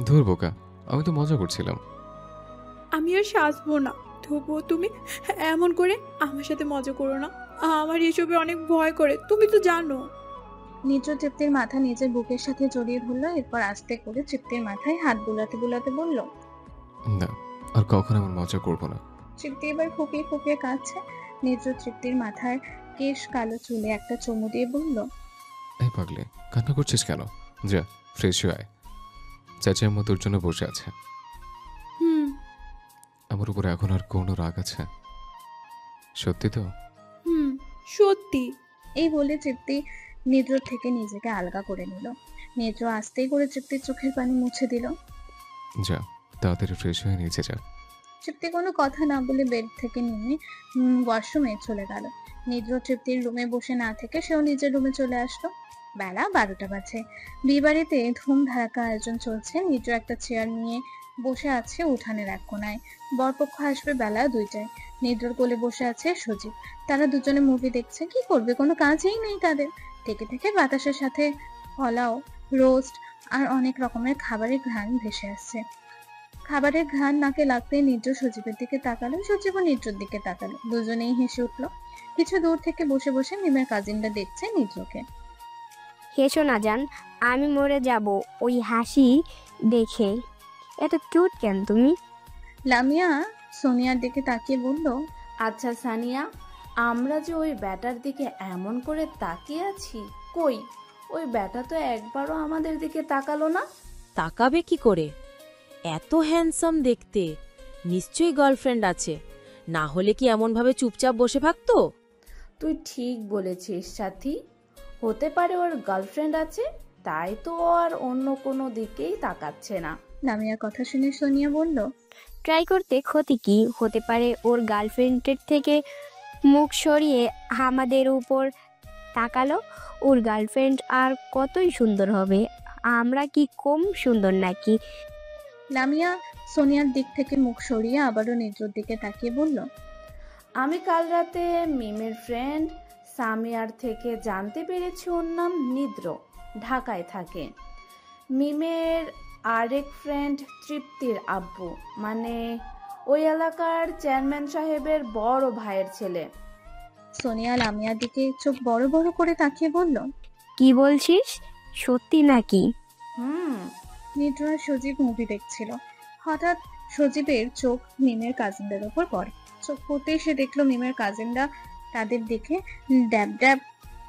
ধরবো কা, আমি তো মজা করছিলাম। আমি আর সাজবো না, তবুও তুমি এমন করে আমার সাথে মজা করো না। আমার এসবে অনেক ভয় করে, তুমি তো জানো। নিদ্র তৃপ্তির মাথা নিজের বুকের সাথে জড়িয়ে ধরলো। এরপর আস্তে করে তৃপ্তির মাথায় হাত বুলাতে বুলাতে বলল, না, আর কখনো এমন মজা করবো না। তৃপ্তি এবার ফুপিয়ে ফুপিয়ে কাঁদছে। নিদ্র তৃপ্তির মাথার কেশ কালো চুলে একটা চুমু দিয়ে বলল, এই পাগলে, কান্না করছিস কেন? যা ফ্রেশ হয়ে আয়। চাচা আম্মা তোর জন্য বসে আছে। আমার উপর এখন আর কোনো রাগ আছে? সত্যি তো? সত্যি। এই বলে তৃপ্তি নিদ্র থেকে নিজেকে আলগা করে নিল। নিদ্র আস্তেই করে তৃপ্তির চোখের পানি মুছে দিল। যা তাড়াতাড়ি ফ্রেশ হয়ে নিচে যা। তৃপ্তি কোনো কথা না বলে বেড থেকে নেমে ওয়াশরুমে চলে গেল। নিদ্র তৃপ্তির রুমে বসে না থেকে সেও নিজের রুমে চলে আসলো। বেলা 12টা বাজে। বিয়েবাড়িতে ধুম ধারাকা আয়োজন চলছে। নিদ্র একটা চেয়ার নিয়ে বসে আছে উঠানের এক কোনায়। বরপক্ষ আসবে বেলা 2টায়। নিদ্রর কোলে বসে আছে সজীব। তারা দুজনে মুভি দেখছে। কি করবে, কোনো কাজই নেই তাদের। থেকে থেকে বাতাসের সাথে পোলাও, রোস্ট আর অনেক রকমের খাবারের ঘ্রাণ ভেসে আসছে। খাবারের ঘ্রাণ নাকে লাগতে নিদ্র সজীবের দিকে তাকালো, সজীবও নিদ্রর দিকে তাকালো। দুজনেই হেসে উঠলো। কিছু দূর থেকে বসে বসে মিমের কাজিনটা দেখছে নিদ্রকে। হেসো না জান, আমি মরে যাব ওই হাসি দেখে। এত কিউট কেন তুমি? লামিয়া সোনিয়ার দিকে তাকিয়ে বলল, আচ্ছা সানিয়া, আমরা যে ওই ব্যাটার দিকে এমন করে তাকিয়ে আছি, কই ওই ব্যাটা তো একবারও আমাদের দিকে তাকালো না। তাকাবে কি করে? এত হ্যান্ডসাম দেখতে, নিশ্চয়ই গার্লফ্রেন্ড আছে, না হলে কি এমনভাবে চুপচাপ বসে থাকতো? তুই ঠিক বলেছিস সাথী, হতে পারে ওর গার্লফ্রেন্ড আছে, তাই তো ও আর অন্য কোনো দিকেই তাকাচ্ছে না। লামিয়ার কথা শুনে সোনিয়া বলল, ট্রাই করতে ক্ষতি কি? হতে পারে ওর গার্লফ্রেন্ডের থেকে মুখ সরিয়ে আমাদের উপর তাকালো। ওর গার্লফ্রেন্ড আর কতই সুন্দর হবে, আমরা কি কম সুন্দর নাকি? লামিয়া সোনিয়ার দিক থেকে মুখ সরিয়ে আবারও নিদ্রর দিকে তাকিয়ে বলল, আমি কাল রাতে মিমের ফ্রেন্ড সামিয়ার থেকে জানতে পেরেছি ওর নাম নিদ্র, ঢাকায় থাকে। মিমের আরেক ফ্রেন্ড তৃপ্তির আব্বু, মানে ওই এলাকার চেয়ারম্যান সাহেবের বড় ভাইয়ের ছেলে। সোনিয়া লামিয়ার দিকে চোখ বড় বড় করে তাকিয়ে বলল, কি বলছিস, সত্যি নাকি? নিদ্র আর সজীব মুভি দেখছিল। হঠাৎ সজীবের চোখ মিমের কাজিনদের উপর পড়ে। চোখ পড়তেই সে দেখলো মিমের কাজিনরা তাদের দিকে ড্যাব ড্যাব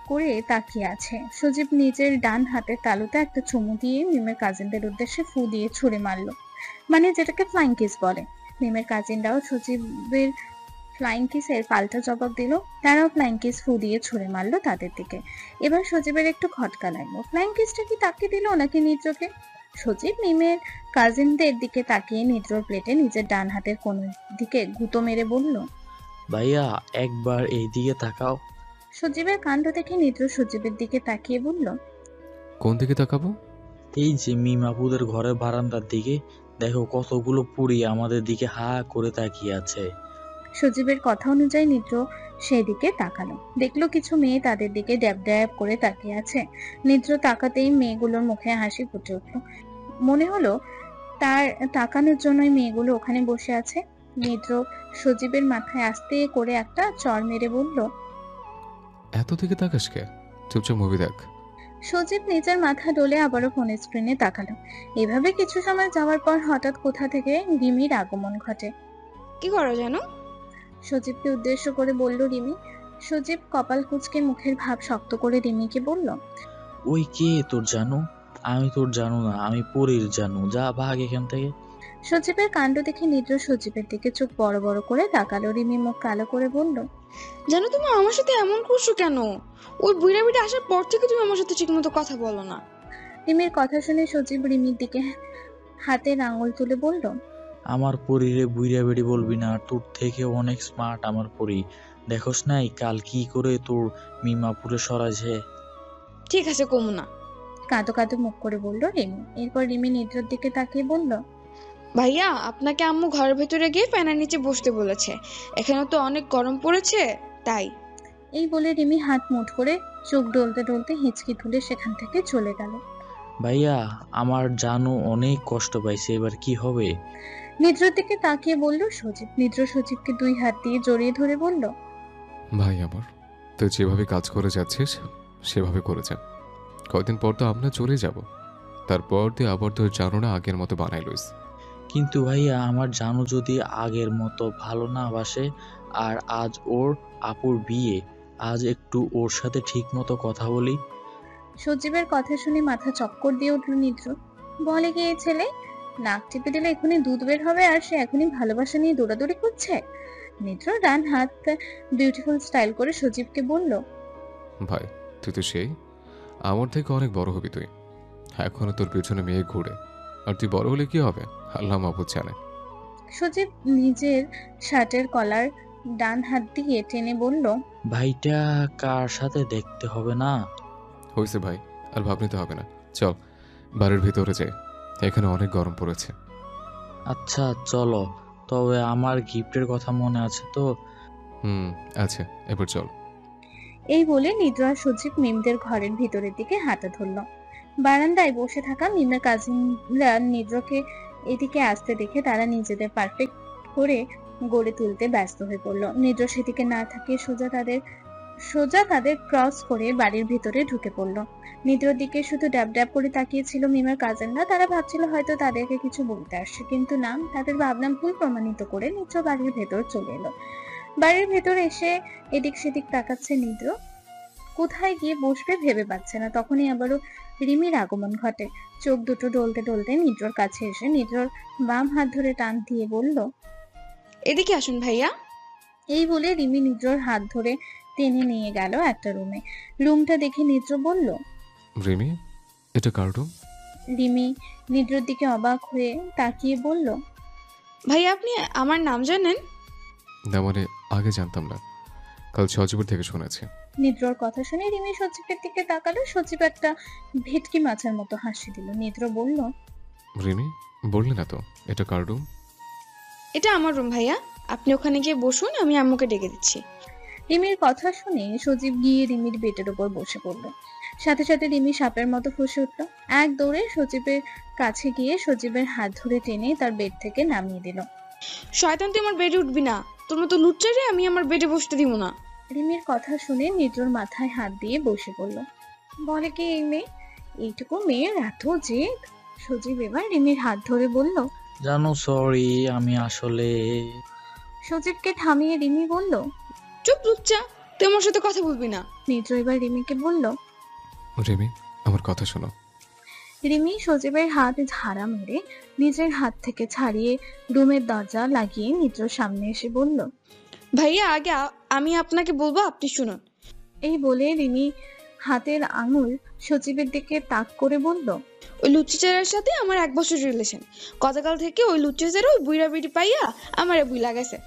করে তাকিয়ে আছে। সজীব নিজের ডান হাতের তালুতে একটা চুমু দিয়ে মিমের কাজিনদের উদ্দেশ্যে ফু দিয়ে ছুঁড়ে মারলো, মানে যেটাকে ফ্লাইং কিস বলে। মিমের কাজিনরাও সজীবের ফ্লাইং কিসের পাল্টা জবাব দিল। তারাও ফ্লাইং কিস ফু দিয়ে ছুঁড়ে মারলো তাদের দিকে। এবার সজীবের একটু খটকা লাগলো, ফ্লাইং কিসটা কি তাকে দিল নাকি নিদ্রকে? সজীব মিমের কাজিনদের দিকে তাকিয়ে নিদ্রর প্লেটে নিজের ডান হাতের কোন দিকে গুঁতো মেরে বলল, ভাইয়া একবার এই দিকে তাকাও। সজীবের কাণ্ড দেখে নিদ্র সজীবের দিকে তাকিয়ে বলল, কোন দিকে তাকাবো? এই যে মিমাপুদের ঘরের বারান্দার দিকে, দেখো কতগুলো পুরি আমাদের দিকে হা করে তাকিয়ে আছে। সজীবের কথা অনুযায়ী নিদ্র সেই দিকে তাকালো, দেখলো কিছু মেয়ে তাদের দিকে ড্যাব ড্যাব করে তাকিয়ে আছে। নিদ্র তাকাতেই মেয়েগুলোর মুখে হাসি ফুটে উঠলো। মনে হলো তার তাকানোর জন্যই মেয়েগুলো ওখানে বসে আছে। নিদ্র সজীবের মাথায় আস্তে করে একটা চড় মেরে বলল, এত দিকে তাকাস কে? চুপচাপ মুভি দেখ। সজীব নিজের মাথা ডলে আবারও ফোনের স্ক্রিনে তাকালো। এভাবে কিছু সময় যাওয়ার পর হঠাৎ কোথা থেকে রিমির আগমন ঘটে। কি করো জানো? সজীবকে উদ্দেশ্য করে বলল রিমি। সজীব কপাল কুঁচকে মুখের ভাব শক্ত করে রিমিকে বলল, ওই কে তোর জানু? আমি তোর জানু না, আমি পরীর জানু, যা ভাগ এখান থেকে। সজীবের কাণ্ড দেখে নিদ্র সজীবের দিকে চোখ বড় বড় করে তাকালো। রিমি মুখ কালো করে বলল, জানো তুমি আমার সাথে এমন করছো কেন? ওই বুড়া বুড়ি আসার পর থেকে তুমি আমার সাথে ঠিকমতো কথা বলো না। রিমির কথা শুনে সজীব রিমির দিকে হাতের আঙুল তুলে বলল, আমার পরীরে বুইরা বেড়ি বলবি না, তোর থেকে অনেক স্মার্ট আমার পরী। দেখোস নাই কাল কি করে তোর মিমাপুরে সরাইছে। ঠিক আছে কমু না, কাঁদো কাঁদো মুখ করে বলল রিমি। এরপর রিমি নিদ্রর দিকে তাকিয়ে বলল, ভাইয়া আপনাকে আম্মু ঘরের ভেতরে গিয়ে ফ্যানের নিচে বসতে বলেছে, এখানে তো অনেক গরম পড়েছে তাই। এই বলে রিমি হাত মুঠ করে চোখ ডলতে ডলতে হিচকি তুলে সেখান থেকে চলে গেল। ভাইয়া আমার জানু অনেক কষ্ট পাইছে, এবার কি হবে? নিদ্রর দিকে তাকিয়ে বলল সজীব। নিদ্র সজীবকে দুই হাত দিয়ে জড়িয়ে ধরে বলল, ভাই আমার, তুই যেভাবে কাজ করে যাচ্ছিস সেভাবে করে যা। কয়েকদিন পর তো আমরা চলে যাব, তারপর তুই আবার তোর জানো না আগের মতো বানাই লইস। কিন্তু ভাইয়া আমার জানু যদি আগের মতো ভালো না বাসে, আর আজ ওর আপুর বিয়ে, আজ একটু ওর সাথে ঠিক মতো কথা বলি। সজীবের কথা শুনে মাথা চক্কর দিয়ে উঠল নিদ্র। বলে গিয়ে ছেলে, নাক টিপে দিলে এখনই দুধ বের হবে আর সে এখনই ভালোবাসা নিয়ে দৌড়াদৌড়ি করছে। নিদ্র ডান হাত বিউটিফুল স্টাইল করে সজীবকে বলল, ভাই তুই তো সেই, আমার থেকে অনেক বড় হবি তুই। এখনো তোর পেছনে মেয়ে ঘুরে, আর তুই বড় হলে কি হবে আল্লাহ মাহবুব জানে। সজীব নিজের শার্টের কলার ডান হাত দিয়ে টেনে বলল, ভাইটা কার সাথে দেখতে হবে না। হয়েছে ভাই, আর ভাব নিতে হবে না, চল বাড়ির ভিতরে যাই, এখানে অনেক গরম পড়েছে। আচ্ছা চলো, তবে আমার গিফটের কথা মনে আছে তো? আচ্ছা, এবার চল। এই বলে নিদ্র আর সজীব মিমদের ঘরের ভিতরের দিকে হাঁটা ধরল। বারান্দায় বসে থাকা মিমের কাজিনরা নিদ্রকে এদিকে আসতে দেখে তারা নিজেদের পারফেক্ট করে গড়ে তুলতে ব্যস্ত হয়ে পড়লো। নিদ্র সেদিকে না থাকিয়ে সোজা তাদের ক্রস করে বাড়ির ভিতরে ঢুকে পড়লো। নিদ্রর দিকে শুধু ড্যাব ড্যাব করে তাকিয়েছিল মিমের কাজিনরা। তারা ভাবছিল হয়তো তাদেরকে কিছু বলতে আসছে, কিন্তু না, তাদের ভাবনা ভুল প্রমাণিত করে নিদ্র বাড়ির ভেতর চলে এলো। বাড়ির ভেতর এসে এদিক সেদিক তাকাচ্ছে নিদ্র, কোথায় গিয়ে বসবে ভেবে পাচ্ছে না। তখনই আবারও রিমির আগমন ঘটে। চোখ দুটো ডলতে ডলতে নিদ্রর কাছে এসে নিদ্রর বাম হাত ধরে টান দিয়ে বলল, এদিকে আসুন ভাইয়া। এই বলে রিমি নিদ্রর হাত ধরে টেনে নিয়ে গেল একটা রুমে। রুমটা দেখে নিদ্র বলল, রিমি, এটা কার রুম? রিমি নিদ্রর দিকে অবাক হয়ে তাকিয়ে বলল, ভাইয়া আপনি আমার নাম জানেন? না মানে আগে জানতাম না, কাল সজীবের থেকে শুনেছি। নিদ্রর কথা শুনে রিমি সজীবের দিকে তাকালো। সজীব একটা ভেটকি মাছের মতো হাসি দিল। নিদ্র বলল, রিমি, বললি না তো এটা কার রুম? এটা আমার রুম ভাইয়া, আপনি ওখানে গিয়ে বসুন, আমি আম্মুকে ডেকে দিচ্ছি। রিমির কথা শুনে সজীব গিয়ে রিমির বেডের উপর বসে পড়ল। সাথে সাথে রিমি সাপের মতো ফুঁসে উঠল। এক দৌড়ে সজীবের কাছে গিয়ে সজীবের হাত ধরে টেনে তার বেড থেকে নামিয়ে দিল। শয়তান, তুই আমার বেডে উঠবি না, তোর মতো লুচ্চারে আমি আমার বেডে বসতে দিব না। রিমির কথা শুনে নিদ্রর মাথায় হাত দিয়ে বসে পড়ল। বলে কি এই মেয়ে, এইটুকু মেয়ের এত জেদ? সজীব এবার রিমির হাত ধরে বলল, জানো সরি, আমি আসলে। সজীবকে থামিয়ে রিমি বলল, চুপ লুচ্চা, তুই আমার সাথে কথা বলবি না। নিদ্র এবার রিমিকে বলল, রিমি, আমার কথা শোনো। রিমি সজীবের হাত ঝাড়া মেরে নিজের হাত থেকে ছাড়িয়ে রুমের দরজা লাগিয়ে নিদ্রর সামনে এসে বলল, ভাইয়া আগে আমি আপনাকে বলবো, আপনি শুনুন। এই বলে রিমি হাতের আঙুল সজীবের দিকে তাক করে বলল, ওই লুচ্চিচারের সাথে আমার 1 বছর রিলেশন। গতকাল থেকে ওই লুচ্চিচার ওই বুইরা বিড়ি পাইয়া আমার বুই লাগাইছে।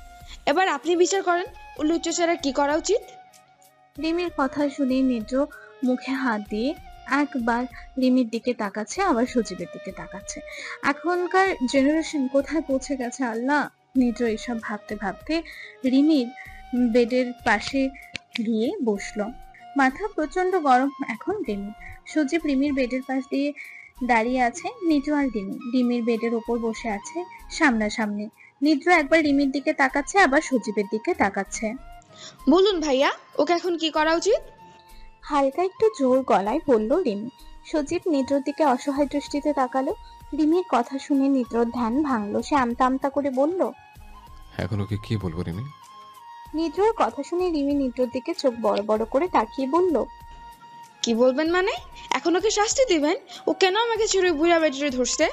এবার আপনি বিচার করেন ওই লুচ্চিচারের কি করা উচিত। রিমির কথা শুনে নিদ্র মুখে হাত দিয়ে একবার রিমির দিকে তাকাচ্ছে, আবার সজীবের দিকে তাকাচ্ছে। এখনকার জেনারেশন কোথায় পৌঁছে গেছে আল্লাহ। নিদ্র এসব ভাবতে ভাবতে রিমির বেডের পাশে গিয়ে বসলো। মাথা প্রচন্ড গরম এখন রিমি। সজীব রিমির বেডের পাশ দিয়ে দাঁড়িয়ে আছে। নিদ্র আর রিমির বেডের ওপর বসে আছে সামনাসামনি। নিদ্র একবার রিমির দিকে তাকাচ্ছে, আবার সজীবের দিকে তাকাচ্ছে। বলুন ভাইয়া, ওকে এখন কি করা উচিত? হালকা একটু জোর গলায় বলল রিমি। সজীব নিদ্রর দিকে অসহায় দৃষ্টিতে তাকালো। রিমির কথা শুনে নিদ্রর ধ্যান ভাঙলো। সে আমতা আমতা করে বলল, এখন ওকে কি বলবো রিমি? নিদ্রর কথা শুনে রিমি নিদ্রর দিকে চোখ বড় বড় করে তাকিয়ে বলল, কি বলবেন মানে? এখন ওকে শাস্তি দিবেন? ও কেন আমাকে ছেড়ে বুড়া বেটিরে ধরছে?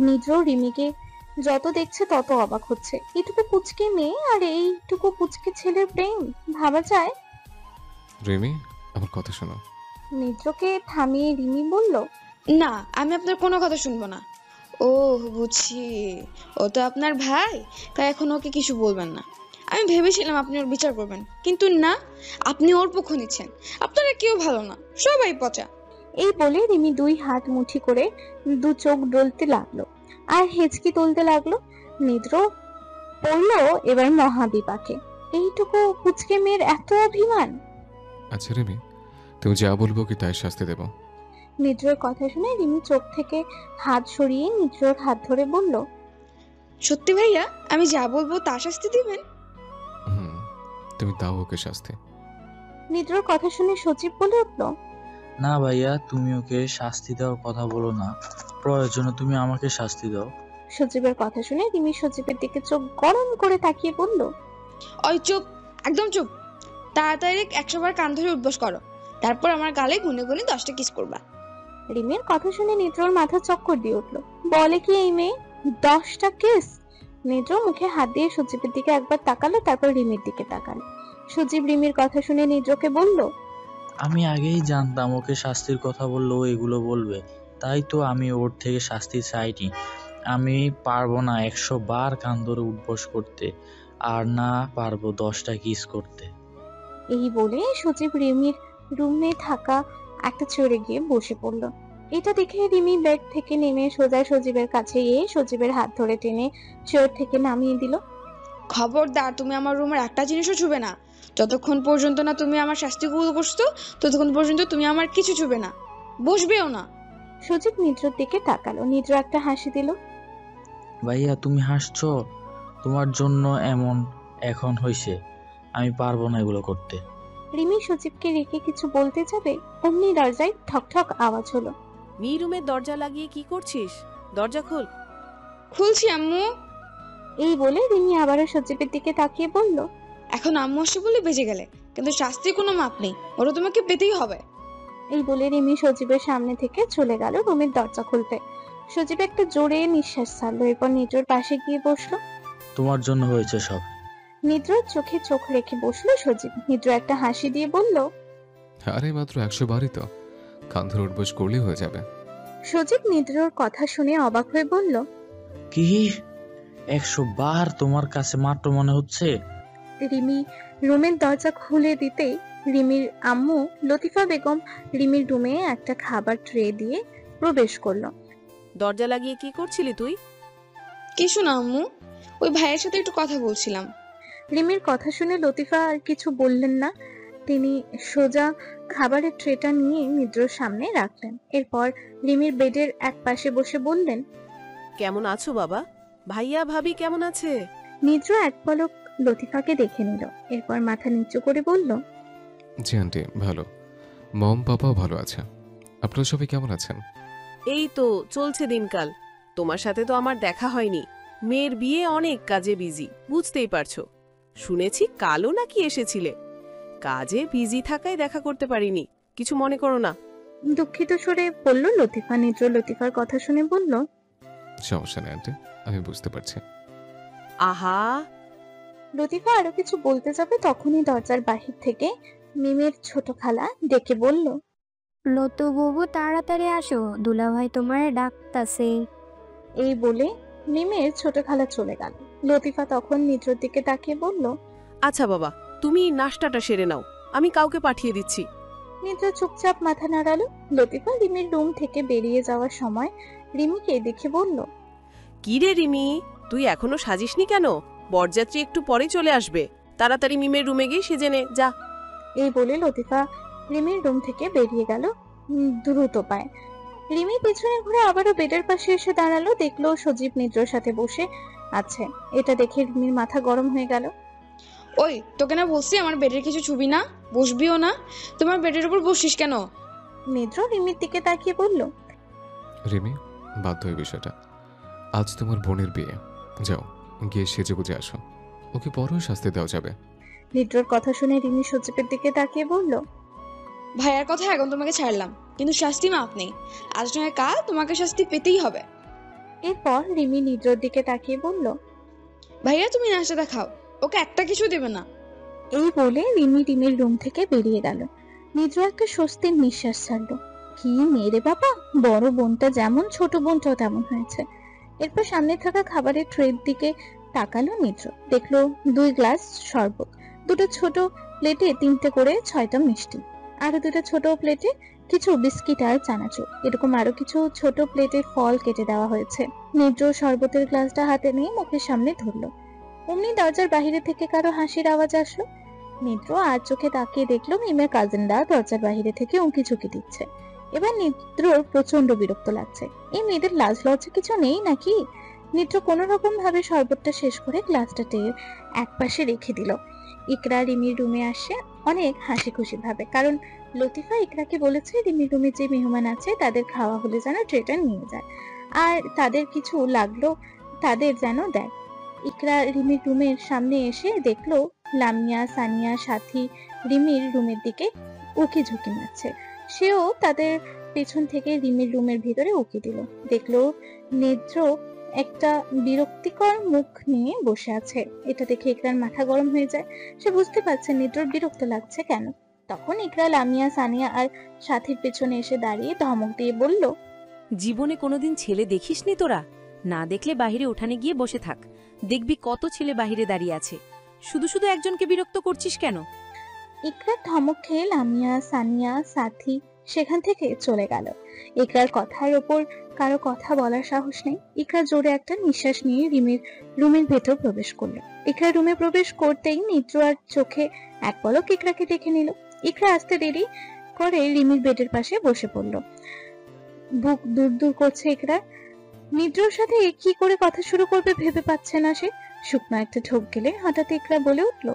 নিদ্র রিমিকে যত দেখছে তত অবাক হচ্ছে। এইটুকু পুচকে মেয়ে আর এইটুকু পুচকে ছেলের প্রেম ভাবা যায়? রিমি, আমার কথা শোনো। নিদ্রকে থামিয়ে রিমি বলল, না, আমি আপনার কোনো কথা শুনবো না। ও বুঝছি, ও তো আপনার ভাই, তাই এখন ওকে কিছু বলবেন না। আমি ভেবেছিলাম আপনি ওর বিচার করবেন, কিন্তু না, আপনি ওর পক্ষ নিচ্ছেন। আপনারা কেউ ভালো না, সবাই পচা। এই বলে রিমি 2 হাত মুঠি করে 2 চোখ ডলতে লাগলো আর হেঁচকি তুলতে লাগলো। নিদ্র পড়লো এবার মহাবিপাকে। এইটুকু পুচকে মেয়ের এত অভিমান! আচ্ছা রিমি, তুমি যা বলবো কি তাই শাস্তি দেব? নিদ্রর কথা শুনে রিমি চোখ থেকে হাত সরিয়ে নিদ্রর হাত ধরে বলল, সত্যি ভাইয়া, আমি যা বলবো তার শাস্তি দিবেন? তুমি দাও ওকে শাস্তি। নিদ্রর কথা শুনে সজীব বলে উঠল, না ভাইয়া, তুমি ওকে শাস্তি দেওয়ার কথা বলো না, প্রয়োজনে তুমি আমাকে শাস্তি দাও। সজীবের কথা শুনে রিমি সজীবের দিকে চোখ গরম করে তাকিয়ে বলল, ওই চুপ, একদম চুপ। তাড়াতাড়ি 100 বার কান ধরে উঠবস করো, তারপর আমার গালে গুনে গুনে 10টা কিস করবা। রিমির কথা শুনে নিদ্রর মাথা চক্কর দিয়ে উঠলো। বলে কি এই মেয়ে, 10টা কিস? নিদ্র মুখে হাত দিয়ে সজীবের দিকে একবার তাকালো, তারপর রিমির দিকে তাকালো। সজীব রিমির কথা শুনে নিদ্রকে বলল, আমি আগেই জানতাম ওকে শাস্তির কথা বললেও এগুলো বলবে, তাই তো আমি ওর থেকে শাস্তি চাইনি। আমি পারবো না 100 বার কান ধরে উঠবস করতে, আর না পারবো 10টা কিস করতে। এই বলে সজীব রিমির রুমে থাকা একটা চেয়ারে গিয়ে বসে পড়ল। এটা দেখে রিমি বেড থেকে নেমে সোজা সজীবের কাছে গিয়ে সজীবের হাত ধরে টেনে চেয়ার থেকে নামিয়ে দিল। খবরদার, তুমি আমার রুমের একটা জিনিসও ছুবে না। যতক্ষণ পর্যন্ত না তুমি আমার শাস্তি কবুল করছো ততক্ষণ পর্যন্ত তুমি আমার কিছু ছুবে না, বসবেও না। সজীব নিদ্রার দিকে তাকালো। নিদ্রা একটা হাসি দিল। ভাইয়া তুমি হাসছো? তোমার জন্য এমন এখন হয়েছে, আমি পারবো না এগুলো করতে। রিমি সজীবকে রেখে কিছু বলতে যাবে, অমনি দরজায় ঠক ঠক আওয়াজ হলো। মি রুমের দরজা লাগিয়ে কি করছিস? দরজা খোল। খুলছি আম্মু। এই বলে রিমি আবারও সজীবের দিকে তাকিয়ে বলল, এখন আম্মু আসে বলে বেঁচে গেলে, কিন্তু শাস্তির কোনো মাপ নেই, ওরা তোমাকে পেতেই হবে। এই বলে রিমি সজীবের সামনে থেকে চলে গেল রুমের দরজা খুলতে। সজীব একটা জোরে নিঃশ্বাস ছাড়লো, এরপর নিদ্রার পাশে গিয়ে বসলো। তোমার জন্য হয়েছে সব। নিদ্রার চোখে চোখ রেখে বসলো সজীব। নিদ্রা একটা হাসি দিয়ে বলল, আরে মাত্র 100 বারই তো, কাঁধের উঠবোস করলেই হয়ে যাবে। সজীব নিদ্রার কথা শুনে অবাক হয়ে বলল, কি 100 বার তোমার কাছে মাত্র মনে হচ্ছে? রিমি রুমের দরজা খুলে দিতেই রিমির আম্মু লতিফা বেগম রিমির রুমে একটা খাবার ট্রে দিয়ে প্রবেশ করলো। দরজা লাগিয়ে কি করছিলি তুই? কিছু না আম্মু, ওই ভাইয়ের সাথে একটু কথা বলছিলাম। রিমির কথা শুনে লতিফা আর কিছু বললেন না। তিনি সোজা খাবারের ট্রেটা নিয়ে নিদ্রার সামনে রাখলেন। এরপর রিমির বেডের এক পাশে বসে বললেন, কেমন আছো বাবা? ভাইয়া ভাবি কেমন আছে? নিদ্রা এক পলক লতিফাকে দেখে নিল, এরপর মাথা নিচু করে বলল, জি আন্টি ভালো, মম পাপাও ভালো আছে। আপনারা সবাই কেমন আছেন? এই তো চলছে দিনকাল। তোমার সাথে তো আমার দেখা হয়নি, মেয়ের বিয়ে অনেক কাজে বিজি, বুঝতেই পারছো। শুনেছি কালও নাকি এসেছিলে, কাজে বিজি থাকায় দেখা করতে পারিনি, কিছু মনে করো না। দুঃখিত স্বরে বলল লতিফা। নিদ্রা লতিফার কথা শুনে বলল, সমস্যা নেই আন্টি, আমি বুঝতে পারছি। আহা। লতিফা আরো কিছু বলতে যাবে, তখনই দরজার বাহির থেকে মিমের ছোট খালা ডেকে বলল, লতু বাবু তাড়াতাড়ি আসো, দুলাভাই তোমার ডাকতাছে। এই বলে মিমের ছোট খালা চলে গেল। লতিফা তখন নিদ্রার দিকে তাকিয়ে বলল, আচ্ছা বাবা, তুমি নাস্তাটা সেরে নাও, আমি কাউকে পাঠিয়ে দিচ্ছি। নিদ্রা চুপচাপ মাথা নাড়ালো। লতিফা রিমির রুম থেকে বেরিয়ে যাওয়ার সময় রিমিকে দেখে বলল, কি রে রিমি, তুই এখনো সাজিসনি কেন? বরযাত্রী একটু পরে চলে আসবে, তাড়াতাড়ি মিমের রুমে গিয়ে সেজে নে যা। এই বলে লতিফা রিমির রুম থেকে বেরিয়ে গেল দ্রুত পায়। রিমি পিছনে ঘুরে আবারও বেডের পাশে এসে দাঁড়ালো। দেখলো সজীব নিদ্রার সাথে বসে আছে। এটা দেখে রিমির মাথা গরম হয়ে গেল। ওই তোকে না বলছি আমার বেডের কিছু ছবি না, বসবিও না, তোমার বেডের উপর বসিস কেন? নিদ্রা রিমির দিকে তাকিয়ে বলল, রিমি বাধ্য এই বিষয়টা, আজ তোমার বোনের বিয়ে, যাও গিয়ে সেজে গুজে আসো, ওকে পরেও শাস্তি দেওয়া যাবে। নিদ্রার কথা শুনে রিমি সজীবের দিকে তাকিয়ে বলল, ভাইয়ার কথা এখন তোমাকে ছাড়লাম, কিন্তু শাস্তি মাপ নেই, আজ নয় কাল তোমাকে শাস্তি পেতেই হবে। এরপর রিমি নিদ্রার দিকে তাকিয়ে বলল, ভাইয়া তুমি নাস্তাটা খাও, ওকে একটা কিছু দেবে না। এই বলে রিমি রিমির রুম থেকে বেরিয়ে গেল। নিদ্রা একটা স্বস্তির নিঃশ্বাস ছাড়লো। কি মেরে বাবা, বড় বোনটা যেমন ছোট বোনটাও তেমন হয়েছে। এরপর সামনে থাকা খাবারের ট্রের দিকে তাকালো নিদ্রা। দেখলো 2 গ্লাস শরবত, 2টো ছোট প্লেটে 3টে করে 6টা মিষ্টি, আরো 2টো ছোট প্লেটে কিছু বিস্কিট আর চানাচুর, এরকম আরো কিছু ছোট প্লেটে ফল কেটে দেওয়া হয়েছে। নিদ্রা শরবতের গ্লাসটা হাতে নিয়ে মুখের সামনে ধরলো। অমনি দরজার বাহিরে থেকে কারো হাসির আওয়াজ আসলো। নিদ্রা আর চোখে তাকিয়ে দেখলো মিমের কাজিনরা দরজার বাহিরে থেকে উঁকি ঝুঁকি দিচ্ছে। এবার নিদ্রার প্রচন্ড বিরক্ত লাগছে। এই মেয়েদের লাজ লজ্জা কিছু নেই নাকি? নিদ্রা কোনো রকম ভাবে শরবতটা শেষ করে গ্লাসটা টের এক পাশে রেখে দিল। ইকরা রিমির রুমে আসে অনেক হাসি খুশি ভাবে, কারণ লতিফা ইকরাকে বলেছে রিমির রুমে যে মেহমান আছে তাদের খাওয়া হলে যেন ট্রেটা নিয়ে যায়, আর তাদের কিছু লাগলো তাদের যেন দেয়। ইকরা রিমির রুমের সামনে এসে দেখলো লামিয়া, সানিয়া, সাথী রিমির রুমের দিকে উকি ঝুঁকি মারছে। সেও তাদের পেছন থেকে রিমির রুমের ভিতরে উকি দিল। দেখলো নিদ্রা একটা বিরক্তিকর মুখ নিয়ে বসে আছে। এটা দেখে ইকরার মাথা গরম হয়ে যায়। সে বুঝতে পারছে নিদ্রার বিরক্ত লাগছে কেন। তখন ইকরা লামিয়া, সানিয়া আর সাথীর পেছনে এসে দাঁড়িয়ে ধমক দিয়ে বলল, জীবনে কোনোদিন ছেলে দেখিসনি তোরা? না দেখলে বাহিরে উঠানে গিয়ে বসে থাক, দেখবি কত ছেলে বাহিরে দাঁড়িয়ে আছে, শুধু শুধু একজনকে বিরক্ত করছিস কেন? ইকরা ধমক খেয়ে লামিয়া, সানিয়া, সাথী সেখান থেকে চলে গেল। ইকরার কথার ওপর কারো কথা বলার সাহস নেই। ইকরা জোরে একটা নিঃশ্বাস নিয়ে রুমের ভেতর প্রবেশ করলো। ইকরা রুমে প্রবেশ করতেই নিদ্র আর চোখে এক পলক ইকরাকে দেখে নিল। ইকরা আসতে দেরি করে রিমির বেডের পাশে বসে পড়লো। বুক দূর দূর করছে ইকরা। নিদ্রর সাথে কি করে কথা শুরু করবে ভেবে পাচ্ছে না সে। শুকনো একটা ঢোক গেলে হঠাৎ ইকরা বলে উঠলো,